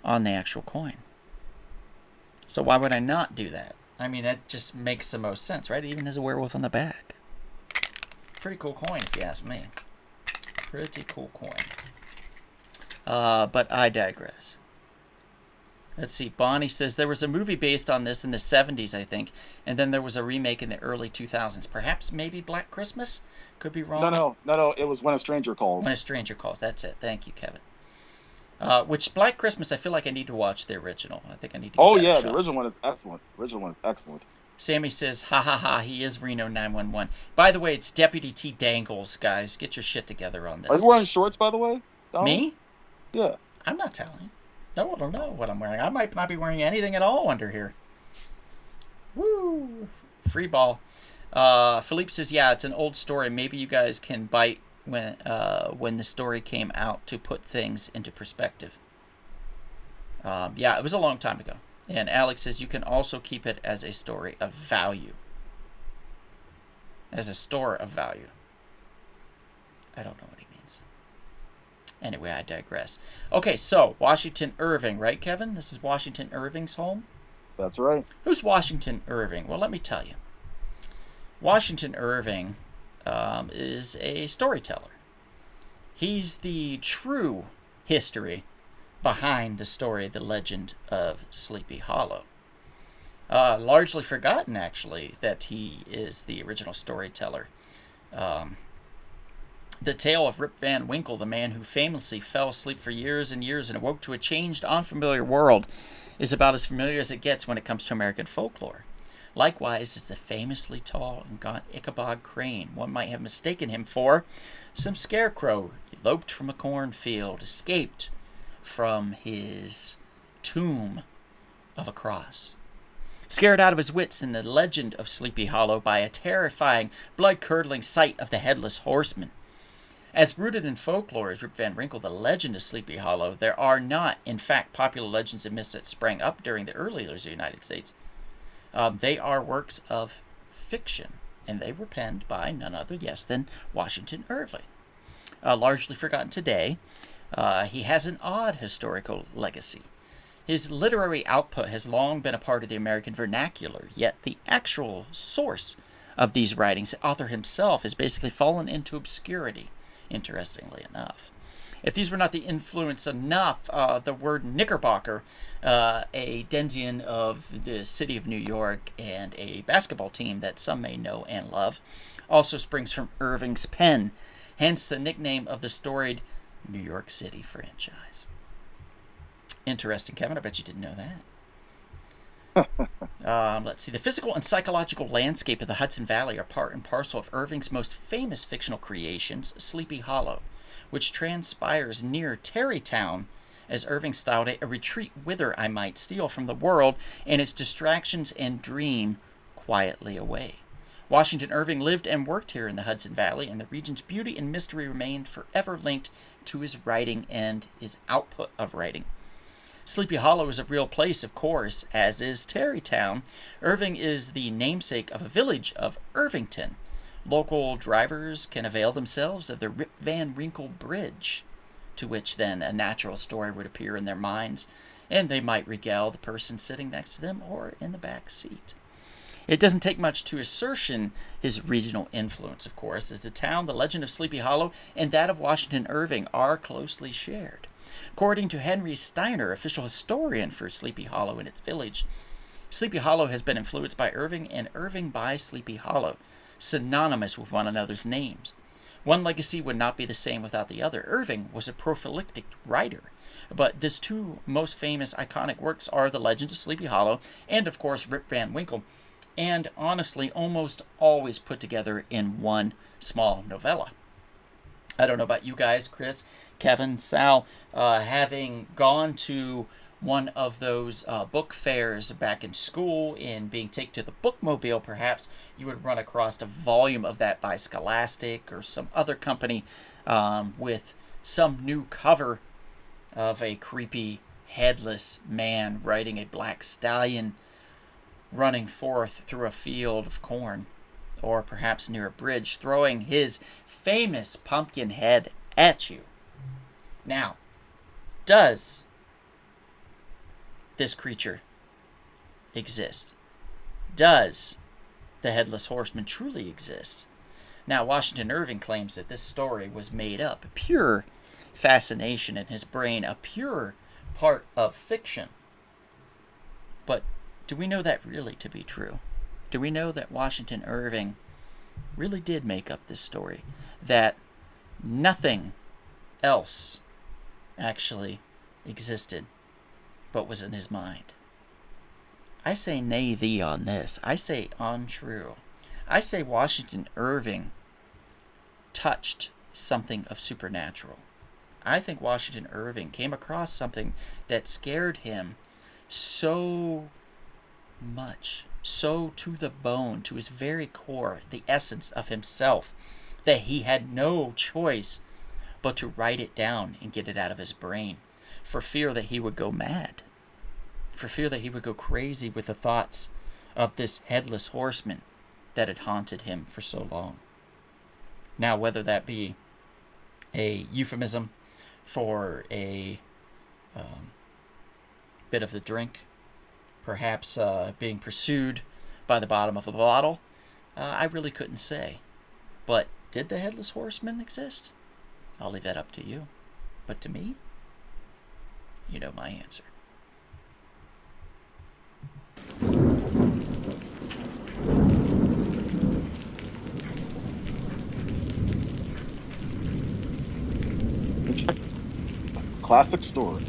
on the actual coin. So why would I not do that? I mean, that just makes the most sense, right? It even has a werewolf on the back. Pretty cool coin, if you ask me. Pretty cool coin. But I digress. Let's see. Bonnie says there was a movie based on this in the 70s, I think, and then there was a remake in the early 2000s. Perhaps maybe Black Christmas? Could be wrong. No. It was When a Stranger Calls. When a Stranger Calls. That's it. Thank you, Kevin. Which Black Christmas, I feel like I need to watch the original. I think I need to. Oh yeah, the original one is excellent. Sammy says, ha ha ha, he is Reno 911. By the way, it's Deputy T. Dangles, guys. Get your shit together on this. Are you wearing shorts, by the way, Donald? Me? Yeah. I'm not telling. No one will know what I'm wearing. I might not be wearing anything at all under here. Woo! Free ball. Philippe says, yeah, it's an old story. Maybe you guys can bite when the story came out to put things into perspective. Yeah, it was a long time ago. And Alex says you can also keep it as a story of value. As a store of value. I don't know what he means. Anyway, I digress. Okay, so Washington Irving, right, Kevin? This is Washington Irving's home? That's right. Who's Washington Irving? Well, let me tell you. Washington Irving is a storyteller. He's the true history behind the story, the legend of Sleepy Hollow. Largely forgotten, actually, that he is the original storyteller. The tale of Rip Van Winkle, the man who famously fell asleep for years and years and awoke to a changed, unfamiliar world, is about as familiar as it gets when it comes to American folklore. Likewise is the famously tall and gaunt Ichabod Crane. One might have mistaken him for some scarecrow eloped from a cornfield, escaped from his tomb of a cross. Scared out of his wits in the legend of Sleepy Hollow by a terrifying, blood-curdling sight of the Headless Horseman. As rooted in folklore as Rip Van Winkle, the legend of Sleepy Hollow, there are not, in fact, popular legends and myths that sprang up during the early years of the United States. They are works of fiction, and they were penned by none other, than Washington Irving. Largely forgotten today, he has an odd historical legacy. His literary output has long been a part of the American vernacular, yet the actual source of these writings, the author himself, has basically fallen into obscurity, interestingly enough. If these were not the influence enough, the word Knickerbocker, a denizen of the city of New York and a basketball team that some may know and love, also springs from Irving's pen, hence the nickname of the storied New York City franchise. Interesting, Kevin. I bet you didn't know that. Let's see. The physical and psychological landscape of the Hudson Valley are part and parcel of Irving's most famous fictional creations, Sleepy Hollow, which transpires near Tarrytown, as Irving styled it, a retreat whither I might steal from the world and its distractions and dream quietly away. Washington Irving lived and worked here in the Hudson Valley, and the region's beauty and mystery remained forever linked to his writing and his output of writing. Sleepy Hollow is a real place, of course, as is Tarrytown. Irving is the namesake of a village of Irvington. Local drivers can avail themselves of the Rip Van Winkle Bridge, to which then a natural story would appear in their minds, and they might regale the person sitting next to them or in the back seat. It doesn't take much to assertion his regional influence, of course, as the town, the legend of Sleepy Hollow, and that of Washington Irving are closely shared. According to Henry Steiner, official historian for Sleepy Hollow and its village, Sleepy Hollow has been influenced by Irving and Irving by Sleepy Hollow, synonymous with one another's names. One legacy would not be the same without the other. Irving was a prolific writer, but his two most famous iconic works are The Legend of Sleepy Hollow and, of course, Rip Van Winkle, and honestly almost always put together in one small novella. I don't know about you guys, Chris, Kevin, Sal, having gone to one of those book fairs back in school, in being taken to the bookmobile, perhaps you would run across a volume of that by Scholastic or some other company with some new cover of a creepy headless man riding a black stallion running forth through a field of corn, or perhaps near a bridge, throwing his famous pumpkin head at you. Now, does this creature exist? Does the Headless Horseman truly exist? Now, Washington Irving claims that this story was made up, pure fascination in his brain, a pure part of fiction. But do we know that really to be true? Do we know that Washington Irving really did make up this story? That nothing else actually existed but was in his mind? I say nay thee on this. I say untrue. I say Washington Irving touched something of supernatural. I think Washington Irving came across something that scared him so much, so to the bone, to his very core, the essence of himself, that he had no choice but to write it down and get it out of his brain, for fear that he would go mad, for fear that he would go crazy with the thoughts of this headless horseman that had haunted him for so long. Now, whether that be a euphemism for a bit of the drink, perhaps being pursued by the bottom of a bottle, I really couldn't say. But did the Headless Horseman exist? I'll leave that up to you. But to me, you know my answer. Classic story.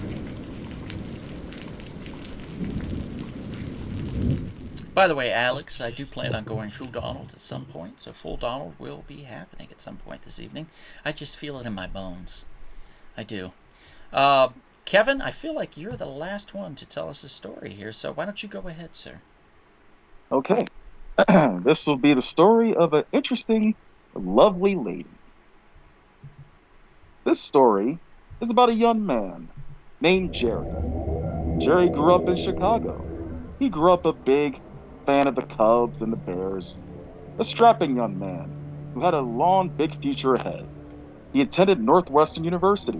By the way, Alex, I do plan on going full Donald at some point, so full Donald will be happening at some point this evening. I just feel it in my bones. I do. Kevin, I feel like you're the last one to tell us a story here, so why don't you go ahead, sir? Okay. This will be the story of an interesting, lovely lady. This story is about a young man named Jerry. Jerry grew up in Chicago. He grew up a big fan of the Cubs and the Bears, a strapping young man who had a long, big future ahead. He attended Northwestern University,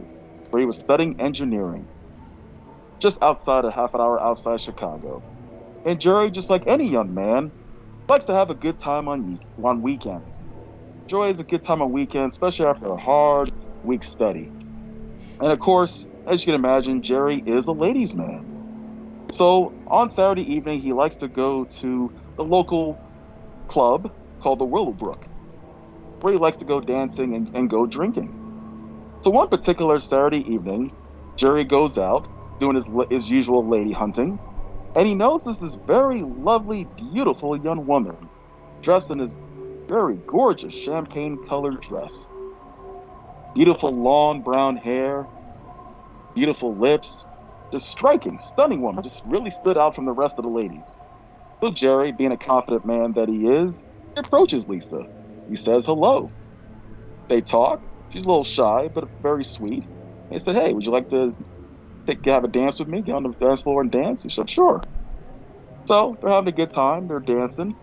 where he was studying engineering, just outside a half an hour outside Chicago. And Jerry, just like any young man, likes to have a good time on weekends. Enjoys a good time on weekends, especially after a hard week's study. And of course, as you can imagine, Jerry is a ladies' man. So on Saturday evening, he likes to go to the local club called the Willowbrook, where he likes to go dancing and go drinking. So one particular Saturday evening, Jerry goes out doing his usual lady hunting, and he notices this very lovely, beautiful young woman dressed in this very gorgeous champagne-colored dress. Beautiful long brown hair, beautiful lips, just striking, stunning woman, just really stood out from the rest of the ladies. So Jerry, being a confident man that he is, approaches Lisa. He says hello. They talk. She's a little shy, but very sweet. He said, "Hey, would you like to have a dance with me? Get on the dance floor and dance?" He said, "Sure." So they're having a good time. They're dancing.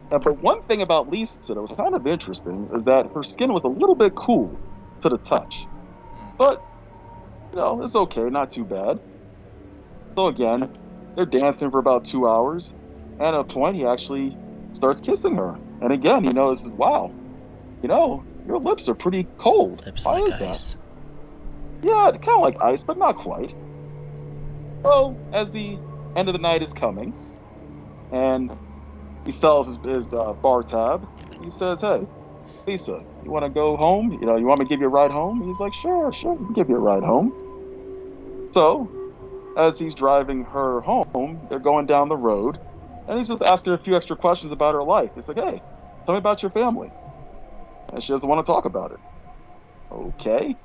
But one thing about Lisa that was kind of interesting is that her skin was a little bit cool to the touch. But, it's okay, not too bad. So again, they're dancing for about 2 hours, and at a point he actually starts kissing her. And again, he notices, wow, your lips are pretty cold. Lips Why like is that? ice. Yeah, kind of like ice, but not quite. So, as the end of the night is coming, and he sells his bar tab, he says, "Hey, Lisa, you want to go home? You want me to give you a ride home?" He's like, sure, I can give you a ride home. So, as he's driving her home, they're going down the road, and he's just asking her a few extra questions about her life. He's like, "Hey, tell me about your family." And she doesn't want to talk about it. Okay.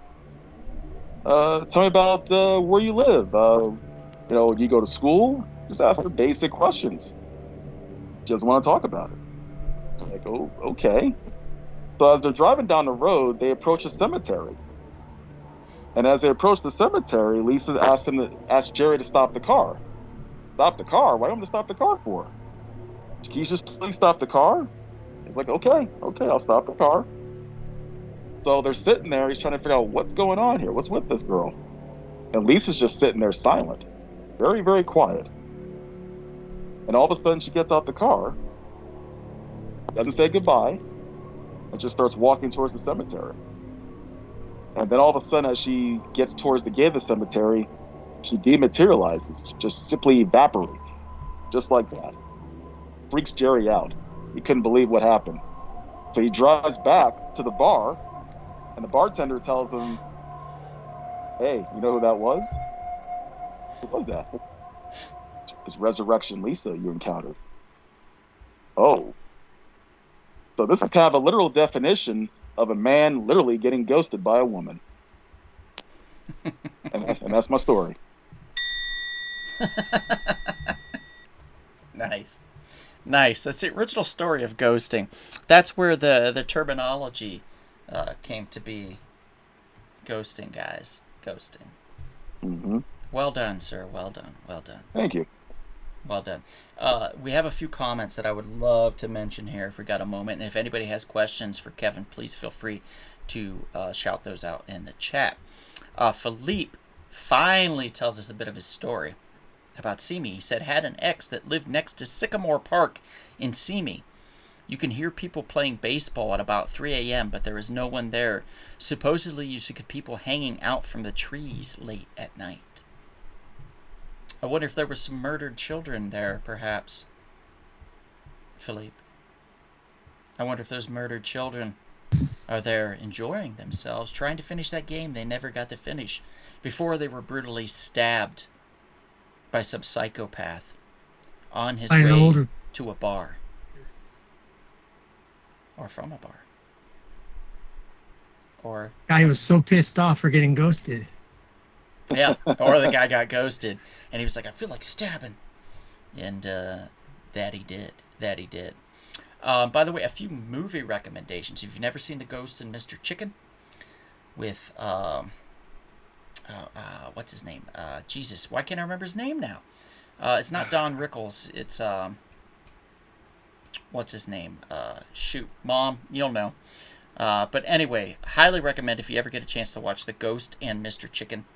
Tell me about where you live. You go to school, just ask her basic questions. She doesn't want to talk about it. I'm like, oh, okay. So as they're driving down the road, they approach a cemetery. And as they approach the cemetery, Lisa asks Jerry to stop the car. Stop the car? Why do you want me to stop the car for? Can you just please stop the car? He's like, okay, I'll stop the car. So they're sitting there. He's trying to figure out what's going on here. What's with this girl? And Lisa's just sitting there silent, very, very quiet. And all of a sudden, she gets out the car, doesn't say goodbye, and just starts walking towards the cemetery. And then all of a sudden, as she gets towards the gate of the cemetery, she dematerializes, just simply evaporates, just like that. Freaks Jerry out. He couldn't believe what happened. So he drives back to the bar, and the bartender tells him, hey, you know who that was? Who was that? This Resurrection Lisa you encountered. Oh. So this is kind of a literal definition of a man literally getting ghosted by a woman. and that's my story. Nice. That's the original story of ghosting. That's where the terminology came to be. Ghosting, guys. Ghosting. Mm-hmm. Well done, sir. Well done. Thank you. Well done. We have a few comments that I would love to mention here if we got a moment. And if anybody has questions for Kevin, please feel free to shout those out in the chat. Philippe finally tells us a bit of his story about Simi. He said, had an ex that lived next to Sycamore Park in Simi. You can hear people playing baseball at about 3 a.m., but there is no one there. Supposedly you see people hanging out from the trees late at night. I wonder if there were some murdered children there, perhaps. Philippe. I wonder if those murdered children are there enjoying themselves, trying to finish that game they never got to finish before they were brutally stabbed by some psychopath on his way to a bar. Or from a bar. Or guy was so pissed off for getting ghosted. Yeah, or the guy got ghosted, and he was like, I feel like stabbing. And that he did. By the way, a few movie recommendations. If you've never seen The Ghost and Mr. Chicken with, what's his name? Jesus, why can't I remember his name now? It's not Don Rickles. It's, what's his name? Shoot, Mom, you'll know. But anyway, highly recommend if you ever get a chance to watch The Ghost and Mr. Chicken.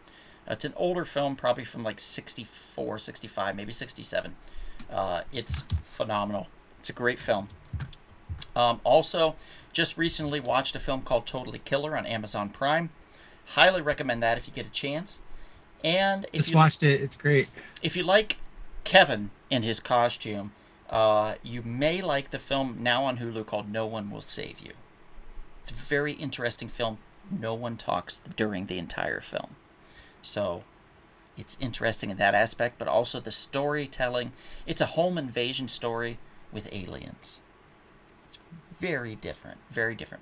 It's an older film, probably from like 64, 65, maybe 67. It's phenomenal. It's a great film. Also, just recently watched a film called Totally Killer on Amazon Prime. Highly recommend that if you get a chance. And if just watched it. It's great. If you like Kevin in his costume, you may like the film now on Hulu called No One Will Save You. It's a very interesting film. No one talks during the entire film. So it's interesting in that aspect, but also the storytelling. It's a home invasion story with aliens. It's very different,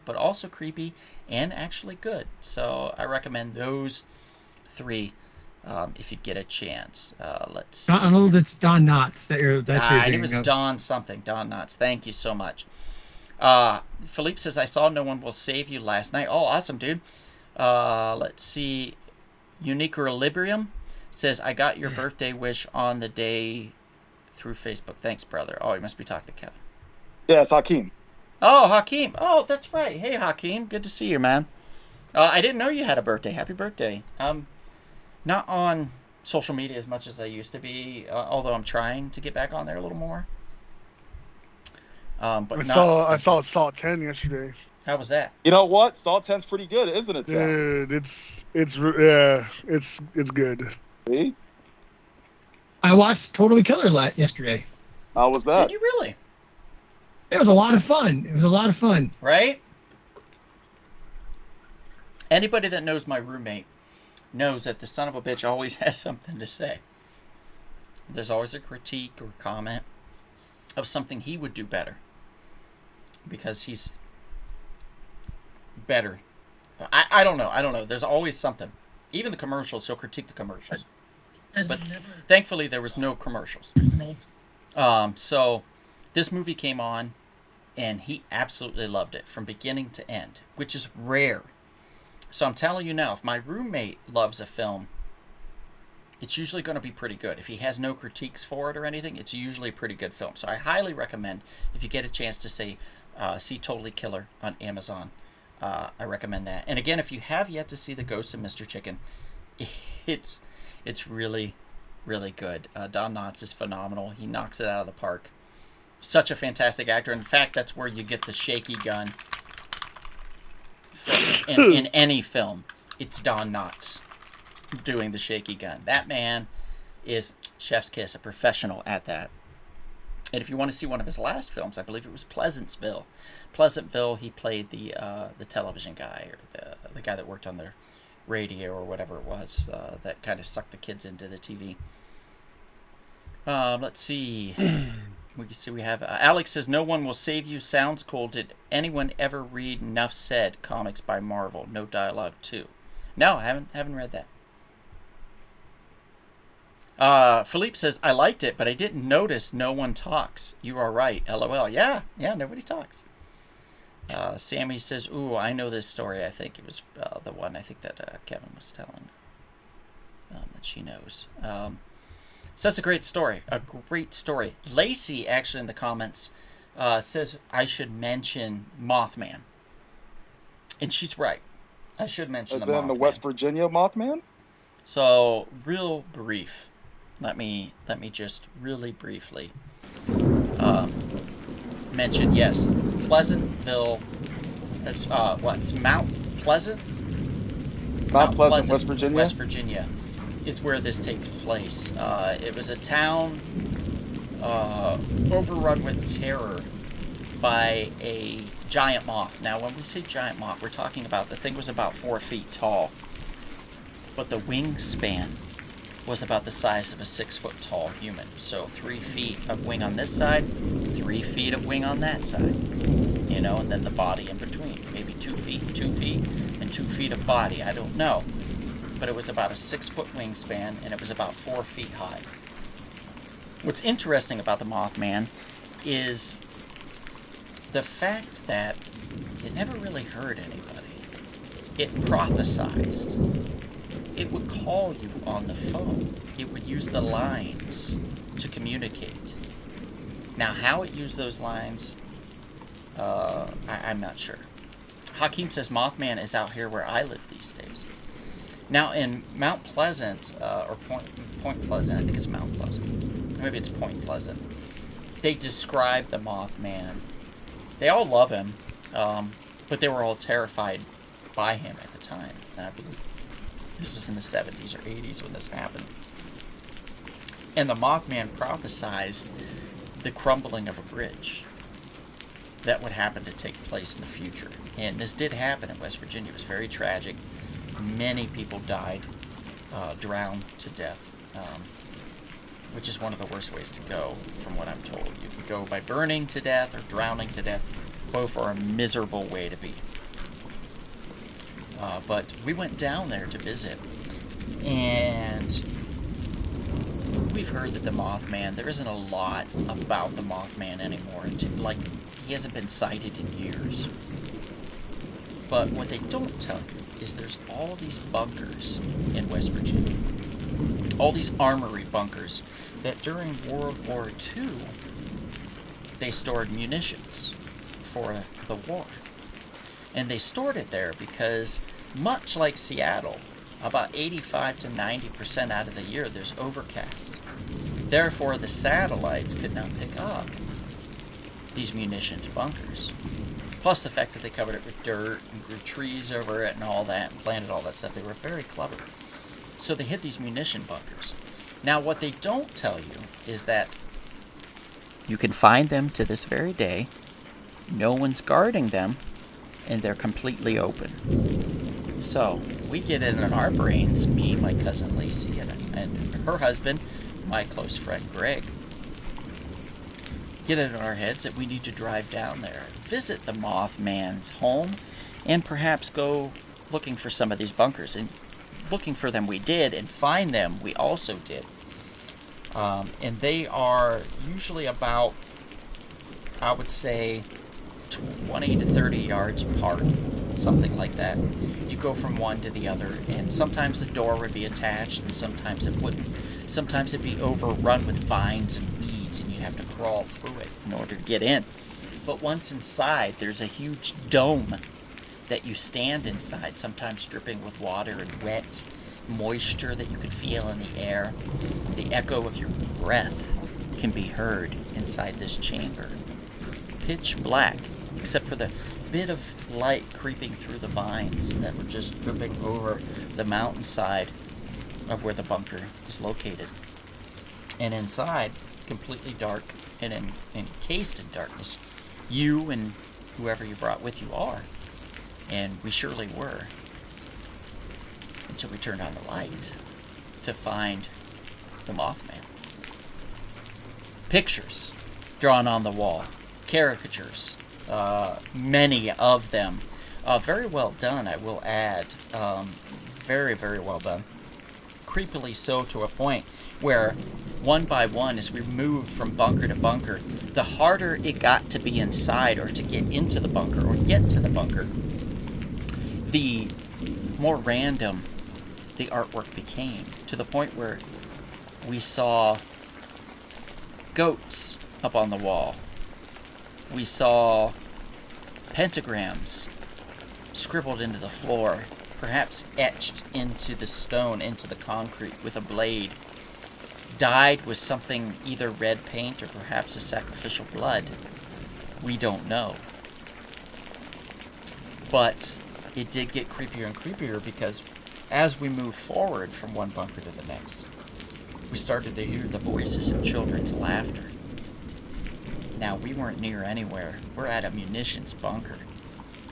but also creepy and actually good. So I recommend those three if you get a chance. Let's see. I know that's Don Knotts. That's your it was Don something. Don Knotts. Thank you so much. Philippe says, I saw No One Will Save You last night. Oh, awesome, dude. Let's see. Uniquilibrium says, I got your birthday wish on the day through Facebook. Thanks, brother. Oh, you must be talking to Kevin. Yeah, it's Hakeem. Oh, Hakeem. Oh, that's right. Hey, Hakeem. Good to see you, man. I didn't know you had a birthday. Happy birthday. Not on social media as much as I used to be, although I'm trying to get back on there a little more. But I saw Salt 10 yesterday. How was that? You know what? Salt 10's pretty good, isn't it, Jack? Dude, it's good. See? I watched Totally Killer yesterday. How was that? Did you really? It was a lot of fun. Right? Anybody that knows my roommate knows that the son of a bitch always has something to say. There's always a critique or comment of something he would do better. Because he's better. I don't know. There's always something. Even the commercials, he'll critique the commercials. But thankfully, there was no commercials. So this movie came on, and he absolutely loved it from beginning to end, which is rare. So I'm telling you now, if my roommate loves a film, it's usually going to be pretty good. If he has no critiques for it or anything, it's usually a pretty good film. So I highly recommend, if you get a chance to see Totally Killer on Amazon, I recommend that. And again, if you have yet to see The Ghost of Mr. Chicken, it's really, really good. Don Knotts is phenomenal. He knocks it out of the park. Such a fantastic actor. In fact, that's where you get the shaky gun in any film. It's Don Knotts doing the shaky gun. That man is chef's kiss, a professional at that. And if you want to see one of his last films, I believe it was Pleasantville. Pleasantville, he played the television guy, or the guy that worked on the radio or whatever it was, that kind of sucked the kids into the TV. Let's see. We can see we have Alex says, "No One Will Save You sounds cool. Did anyone ever read Nuff Said comics by Marvel? No dialogue too." No, I haven't read that. Philippe says, "I liked it, but I didn't notice no one talks. You are right. LOL." Yeah, nobody talks. Sammy says, "Ooh, I know this story. I think it was the one I think that Kevin was telling that she knows." So that's a great story. A great story. Lacey actually in the comments says I should mention Mothman, and she's right. I should mention the Mothman. The West Virginia Mothman. So real brief. Let me just really briefly mention, yes, Pleasantville. It's it's Mount Pleasant. Mount Pleasant, West Virginia, is where this takes place. It was a town overrun with terror by a giant moth. Now, when we say giant moth, we're talking about the thing was about 4 feet tall, but the wingspan was about the size of a 6 foot tall human. So 3 feet of wing on this side, 3 feet of wing on that side, and then the body in between. Maybe 2 feet, and 2 feet of body. I don't know. But it was about a 6 foot wingspan, and it was about 4 feet high. What's interesting about the Mothman is the fact that it never really hurt anybody. It prophesized. It would call you on the phone. It would use the lines to communicate. Now, how it used those lines, I'm not sure. Hakeem says Mothman is out here where I live these days. Now, in Mount Pleasant, or Point Pleasant, I think it's Mount Pleasant. Maybe it's Point Pleasant. They describe the Mothman. They all love him, but they were all terrified by him at the time. And I believe this was in the 70s or 80s when this happened. And the Mothman prophesized the crumbling of a bridge that would happen to take place in the future. And this did happen in West Virginia. It was very tragic. Many people died, drowned to death, which is one of the worst ways to go, from what I'm told. You can go by burning to death or drowning to death. Both are a miserable way to be. But we went down there to visit, and we've heard that the Mothman, there isn't a lot about the Mothman anymore. He hasn't been sighted in years. But what they don't tell you is there's all these bunkers in West Virginia, all these armory bunkers that during World War II, they stored munitions for the war. And they stored it there because, much like Seattle, about 85 to 90% out of the year there's overcast. Therefore, the satellites could not pick up these munitions bunkers. Plus the fact that they covered it with dirt and grew trees over it and all that and planted all that stuff. They were very clever. So they hid these munition bunkers. Now, what they don't tell you is that you can find them to this very day. No one's guarding them, and they're completely open. So we get it in our brains, me, my cousin Lacey, and her husband, my close friend Greg, get it in our heads that we need to drive down there, visit the Mothman's home, and perhaps go looking for some of these bunkers. And looking for them we did, and find them we also did. And they are usually about, I would say, 20 to 30 yards apart, something like that. You go from one to the other, and sometimes the door would be attached, and sometimes it wouldn't. Sometimes it'd be overrun with vines and weeds, and you'd have to crawl through it in order to get in. But once inside, there's a huge dome that you stand inside, sometimes dripping with water and wet moisture that you could feel in the air. The echo of your breath can be heard inside this chamber. Pitch black, except for the bit of light creeping through the vines that were just dripping over the mountainside of where the bunker is located. And inside, completely dark and encased in darkness, you and whoever you brought with you are. And we surely were. Until we turned on the light to find the Mothman. Pictures drawn on the wall. Caricatures. Many of them. Very well done, I will add. Very, very well done. Creepily so, to a point where one by one, as we moved from bunker to bunker, the harder it got to be inside or to get into the bunker or get to the bunker, the more random the artwork became, to the point where we saw goats up on the wall. We saw pentagrams scribbled into the floor, perhaps etched into the stone, into the concrete with a blade, dyed with something, either red paint or perhaps a sacrificial blood. We don't know. But it did get creepier and creepier, because as we moved forward from one bunker to the next, we started to hear the voices of children's laughter. Now, we weren't near anywhere. We're at a munitions bunker.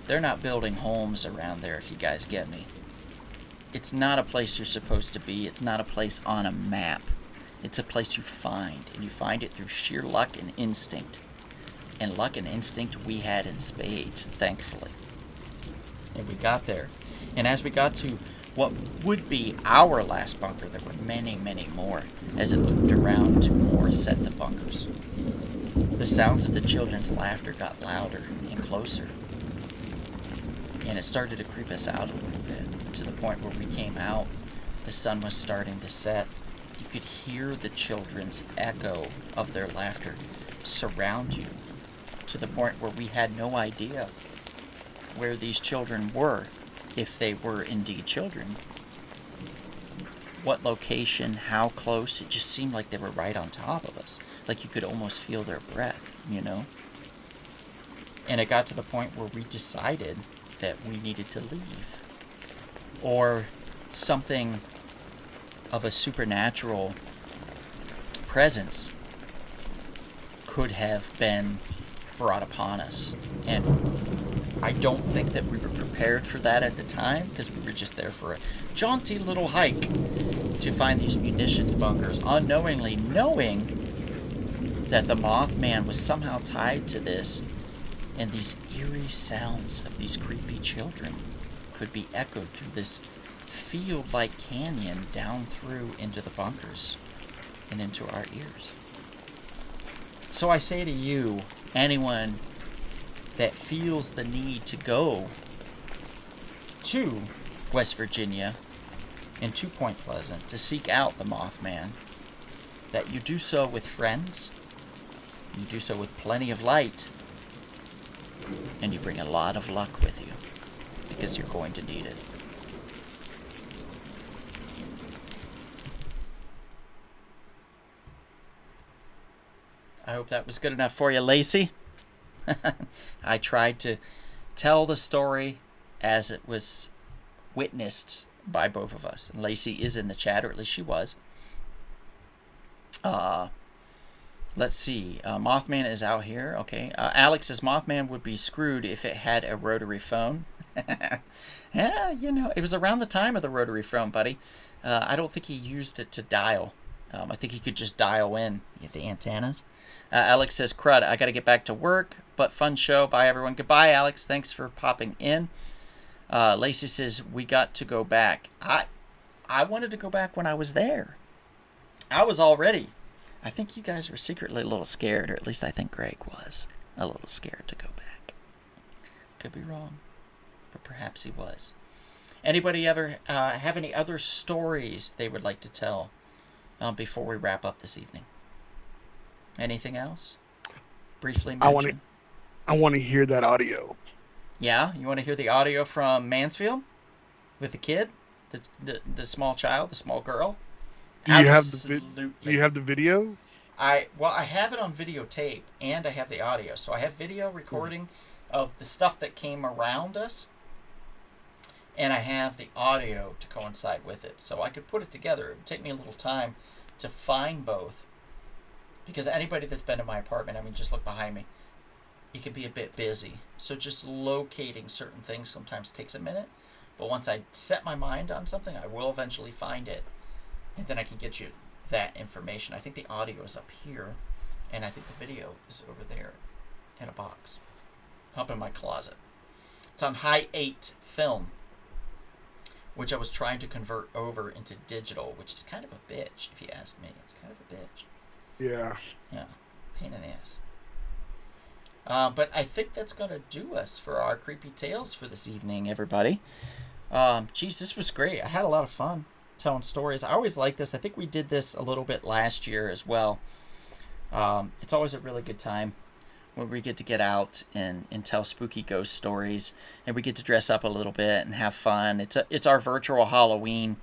They're not building homes around there, if you guys get me. It's not a place you're supposed to be. It's not a place on a map. It's a place you find, and you find it through sheer luck and instinct. And luck and instinct we had in spades, thankfully. And we got there. And as we got to what would be our last bunker, there were many, many more, as it looped around to more sets of bunkers. The sounds of the children's laughter got louder and closer. And it started to creep us out a little bit, to the point where we came out, the sun was starting to set. You could hear the children's echo of their laughter surround you, to the point where we had no idea where these children were, if they were indeed children. What location, how close, it just seemed like they were right on top of us. Like you could almost feel their breath, you know? And it got to the point where we decided that we needed to leave. Or something of a supernatural presence could have been brought upon us. And I don't think that we were prepared for that at the time, because we were just there for a jaunty little hike to find these munitions bunkers, unknowingly knowing that the Mothman was somehow tied to this, and these eerie sounds of these creepy children could be echoed through this field-like canyon down through into the bunkers and into our ears. So I say to you, anyone that feels the need to go to West Virginia and to Point Pleasant to seek out the Mothman, that you do so with friends, you do so with plenty of light, and you bring a lot of luck with you, because you're going to need it. I hope that was good enough for you, Lacey. I tried to tell the story as it was witnessed by both of us. And Lacey is in the chat, or at least she was. Let's see. Mothman is out here. Okay. Alex says Mothman would be screwed if it had a rotary phone. Yeah, you know, it was around the time of the rotary phone, buddy. I don't think he used it to dial. I think he could just dial in the antennas. Alex says, crud, I got to get back to work, but fun show. Bye, everyone. Goodbye, Alex. Thanks for popping in. Lacey says, we got to go back. I wanted to go back when I was there. I was already. I think you guys were secretly a little scared, or at least I think Greg was a little scared to go back. Could be wrong, but perhaps he was. Anybody ever have any other stories they would like to tell before we wrap up this evening? Anything else? Briefly mention. I want to hear that audio. Yeah, you want to hear the audio from Mansfield with the kid, the small child, the small girl? Do you Absolutely. have the video? I have it on videotape and I have the audio. So I have video recording of the stuff that came around us, and I have the audio to coincide with it. So I could put it together. It would take me a little time to find both, because anybody that's been to my apartment, I mean, just look behind me. It can be a bit busy. So just locating certain things sometimes takes a minute. But once I set my mind on something, I will eventually find it. And then I can get you that information. I think the audio is up here, and I think the video is over there in a box up in my closet. It's on High 8 film, which I was trying to convert over into digital, which is kind of a bitch, if you ask me. It's kind of a bitch. Yeah. Yeah, pain in the ass. But I think that's going to do us for our Creepy Tales for this evening, everybody. Geez, this was great. I had a lot of fun telling stories. I always like this. I think we did this a little bit last year as well. It's always a really good time when we get out and tell spooky ghost stories, and we get to dress up a little bit and have fun. It's our virtual Halloween,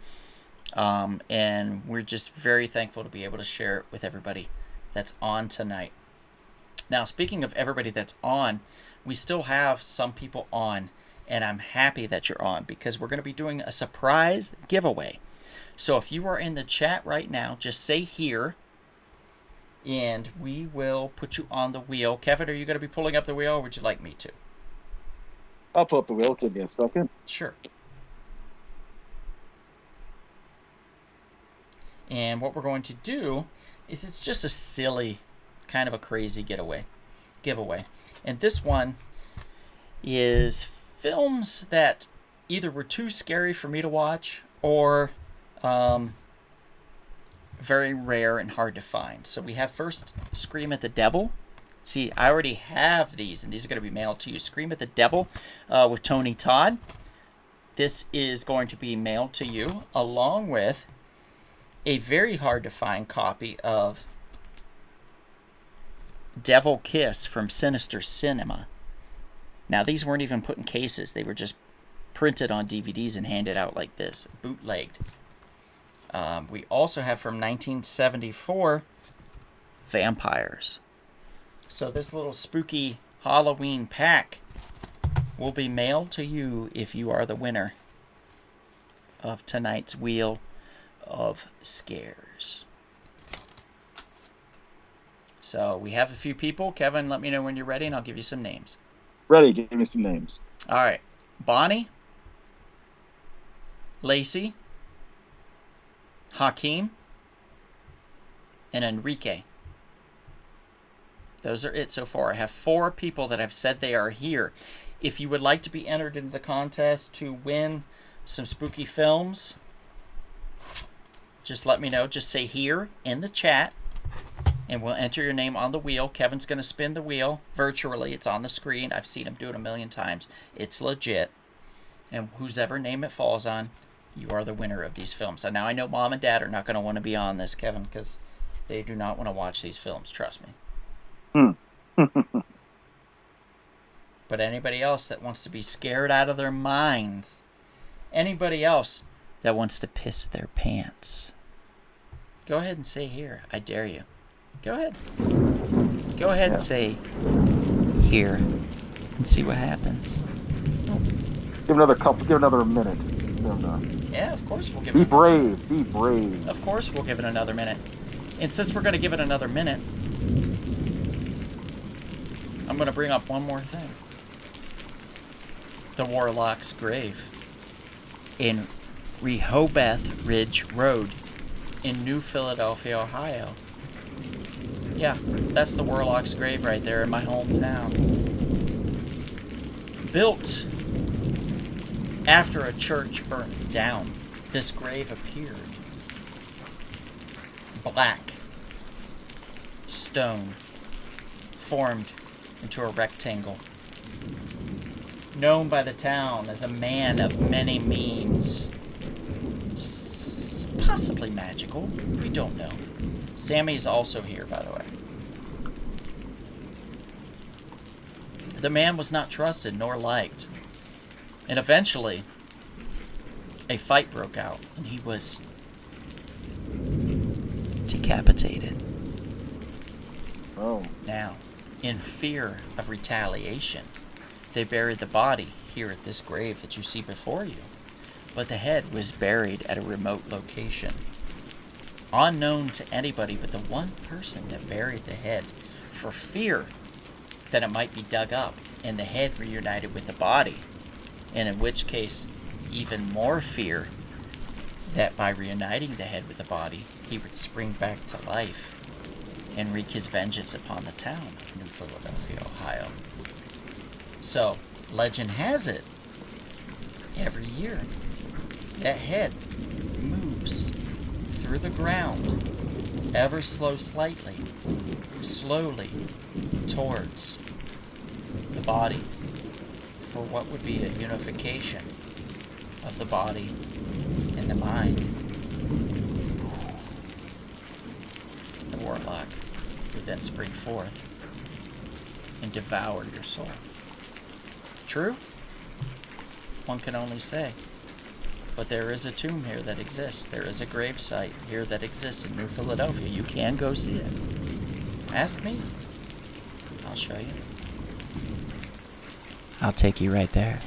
and we're just very thankful to be able to share it with everybody that's on tonight. Now, speaking of everybody that's on, we still have some people on, and I'm happy that you're on because we're going to be doing a surprise giveaway. So if you are in the chat right now, just say here, and we will put you on the wheel. Kevin, are you going to be pulling up the wheel, or would you like me to? I'll pull up the wheel. Give me a second. Sure. And what we're going to do is it's just a silly, kind of a crazy giveaway. And this one is films that either were too scary for me to watch or very rare and hard to find. So we have first Scream at the Devil. See, I already have these, and these are going to be mailed to you. Scream at the Devil with Tony Todd. This is going to be mailed to you along with a very hard to find copy of Devil Kiss from Sinister Cinema. Now, these weren't even put in cases. They were just printed on DVDs and handed out like this, bootlegged. We also have from 1974, Vampires. So this little spooky Halloween pack will be mailed to you if you are the winner of tonight's Wheel of Scares. So we have a few people. Kevin, let me know when you're ready, and I'll give you some names. Ready. Give me some names. All right. Bonnie, Lacey, Hakeem, and Enrique. Those are it so far. I have 4 people that have said they are here. If you would like to be entered into the contest to win some spooky films, just let me know. Just say here in the chat, and we'll enter your name on the wheel. Kevin's going to spin the wheel virtually. It's on the screen. I've seen him do it a million times. It's legit. And whose ever name it falls on, you are the winner of these films. So now I know Mom and Dad are not going to want to be on this, Kevin, because they do not want to watch these films. Trust me. But anybody else that wants to be scared out of their minds, anybody else that wants to piss their pants, go ahead and say here. I dare you. Go ahead. Go ahead and say here and see what happens. Give another minute. Yeah, of course we'll give Be it. brave. Be brave. Of course we'll give it another minute. And since we're going to give it another minute, I'm going to bring up one more thing. The Warlock's Grave in Rehoboth Ridge Road in New Philadelphia, Ohio. Yeah, that's the Warlock's Grave right there in my hometown. Built after a church burnt down this grave appeared. Black stone formed into a rectangle. Known by the town as a man of many means. Possibly magical. We don't know. Sammy is also here, by the way. The man was not trusted nor liked. And eventually, a fight broke out, and he was decapitated. Oh. Now, in fear of retaliation, they buried the body here at this grave that you see before you. But the head was buried at a remote location. Unknown to anybody but the one person that buried the head, for fear that it might be dug up and the head reunited with the body. And in which case, even more fear that by reuniting the head with the body, he would spring back to life and wreak his vengeance upon the town of New Philadelphia, Ohio. So, legend has it, every year, that head moves through the ground, ever slowly, towards the body, for what would be a unification of the body and the mind. The warlock would then spring forth and devour your soul. True? One can only say. But there is a tomb here that exists. There is a grave site here that exists in New Philadelphia. You can go see it. Ask me. I'll show you. I'll take you right there.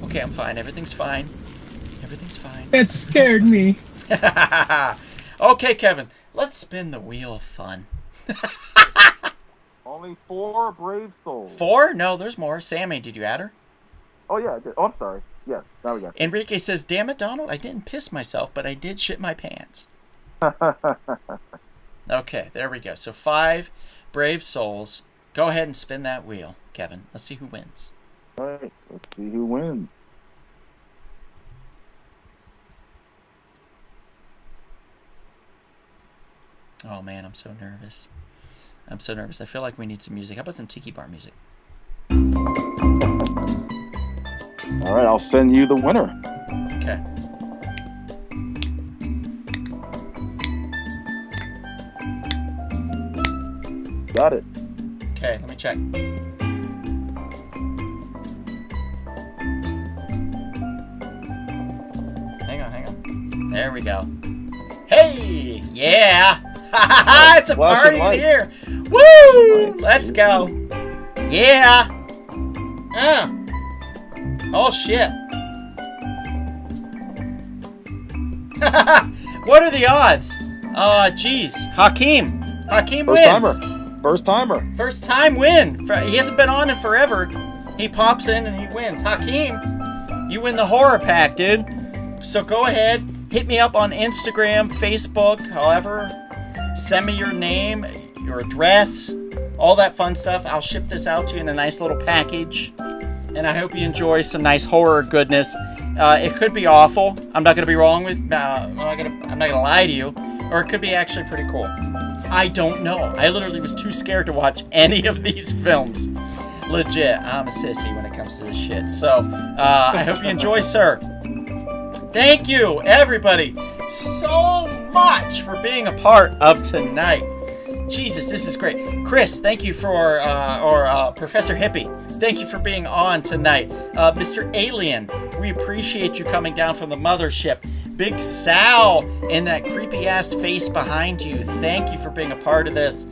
Okay, I'm fine. Everything's fine. Everything's fine. That scared me. Okay, Kevin. Let's spin the wheel of fun. Only 4 brave souls. 4? No, there's more. Sammy, did you add her? Oh, yeah, I did. Oh, I'm sorry. Yes, now we got it. Enrique says, damn it, Donald, I didn't piss myself, but I did shit my pants. Okay, there we go. So 5 brave souls. Go ahead and spin that wheel, Kevin. Let's see who wins. All right, let's see who wins. Oh, man, I'm so nervous. I'm so nervous. I feel like we need some music. How about some tiki bar music? All right, I'll send you the winner. Okay. Got it. Okay, let me check. Hang on. There we go. Hey! Yeah! It's a party in here! Woo! Let's go. Yeah! Oh, shit. What are the odds? Jeez. Hakeem wins. First timer. First time win. He hasn't been on in forever. He pops in and he wins. Hakeem, you win the horror pack, dude. So go ahead, hit me up on Instagram, Facebook, however. Send me your name, your address, all that fun stuff. I'll ship this out to you in a nice little package. And I hope you enjoy some nice horror goodness. It could be awful. I'm not gonna be wrong with. I'm not gonna lie to you. Or it could be actually pretty cool. I don't know. I literally was too scared to watch any of these films. Legit, I'm a sissy when it comes to this shit. So, I hope you enjoy, sir. Thank you, everybody, so much for being a part of tonight. Jesus, this is great. Chris, thank you for, or Professor Hippie, thank you for being on tonight. Mr. Alien, we appreciate you coming down from the mothership. Big Sal in that creepy-ass face behind you, thank you for being a part of this.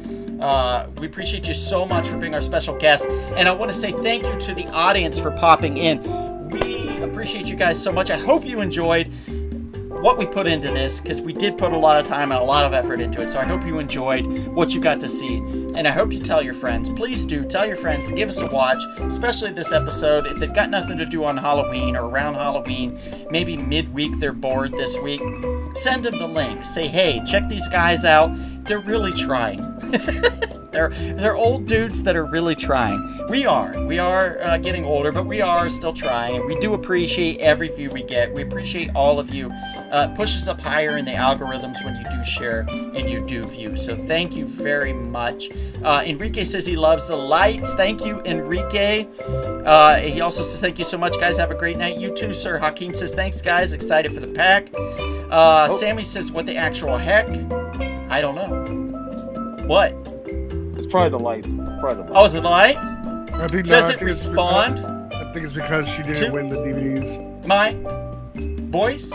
We appreciate you so much for being our special guest. And I want to say thank you to the audience for popping in. We appreciate you guys so much. I hope you enjoyed. what we put into this, because we did put a lot of time and a lot of effort into it. So I hope you enjoyed what you got to see, and I hope you tell your friends. Please do tell your friends to give us a watch, especially this episode. If they've got nothing to do on Halloween or around Halloween, maybe midweek they're bored this week, send them the link. Say, hey, check these guys out. They're really trying. They're old dudes that are really trying. We are getting older, but we are still trying. We do appreciate every view we get. We appreciate all of you. Push us up higher in the algorithms when you do share and you do view. So thank you very much. Enrique says he loves the lights. Thank you, Enrique. He also says thank you so much, guys. Have a great night. You too, sir. Hakeem says thanks, guys. Excited for the pack. Sammy says what the actual heck? I don't know. What? It's probably the light. Oh, is it the light? I think, Does I it think it's respond? I think it's because she didn't win the DVDs. My voice?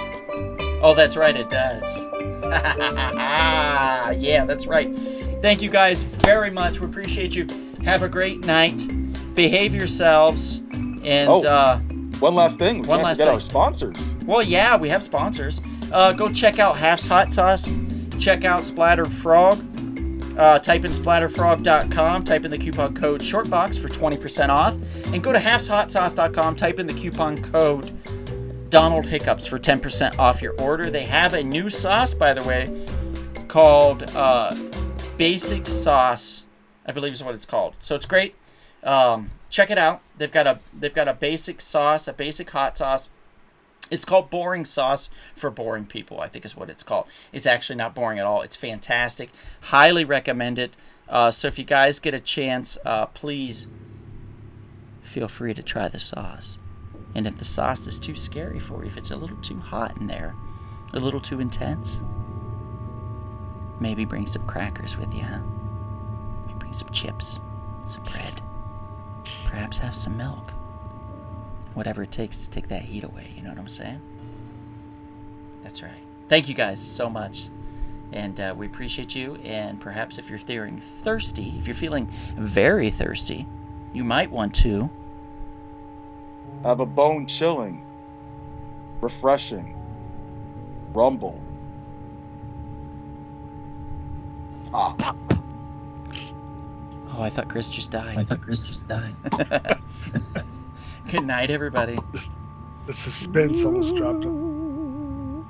Oh, that's right, it does. Yeah, that's right. Thank you guys very much. We appreciate you. Have a great night. Behave yourselves. And one last thing. We one can't last forget thing. our sponsors. Well, yeah, we have sponsors. Go check out Half's Hot Sauce. Check out Splattered Frog. Type in splatterfrog.com. Type in the coupon code SHORTBOX for 20% off. And go to halfshotsauce.com. Type in the coupon code Donald Hiccups for 10% off your order. They have a new sauce, by the way, called Basic Sauce. I believe is what it's called. So it's great. Check it out. They've got a basic sauce, a basic hot sauce. It's called Boring Sauce for Boring People, I think is what it's called. It's actually not boring at all. It's fantastic. Highly recommend it. So if you guys get a chance, please feel free to try the sauce. And if the sauce is too scary for you, if it's a little too hot in there, a little too intense, maybe bring some crackers with you, huh? Maybe bring some chips, some bread. Perhaps have some milk. Whatever it takes to take that heat away, you know what I'm saying? That's right. Thank you guys so much. And we appreciate you. And perhaps if you're feeling thirsty, if you're feeling very thirsty, you might want to Have a bone-chilling, refreshing Rumble. Oh, I thought Chris just died. Good night, everybody. The suspense almost dropped him.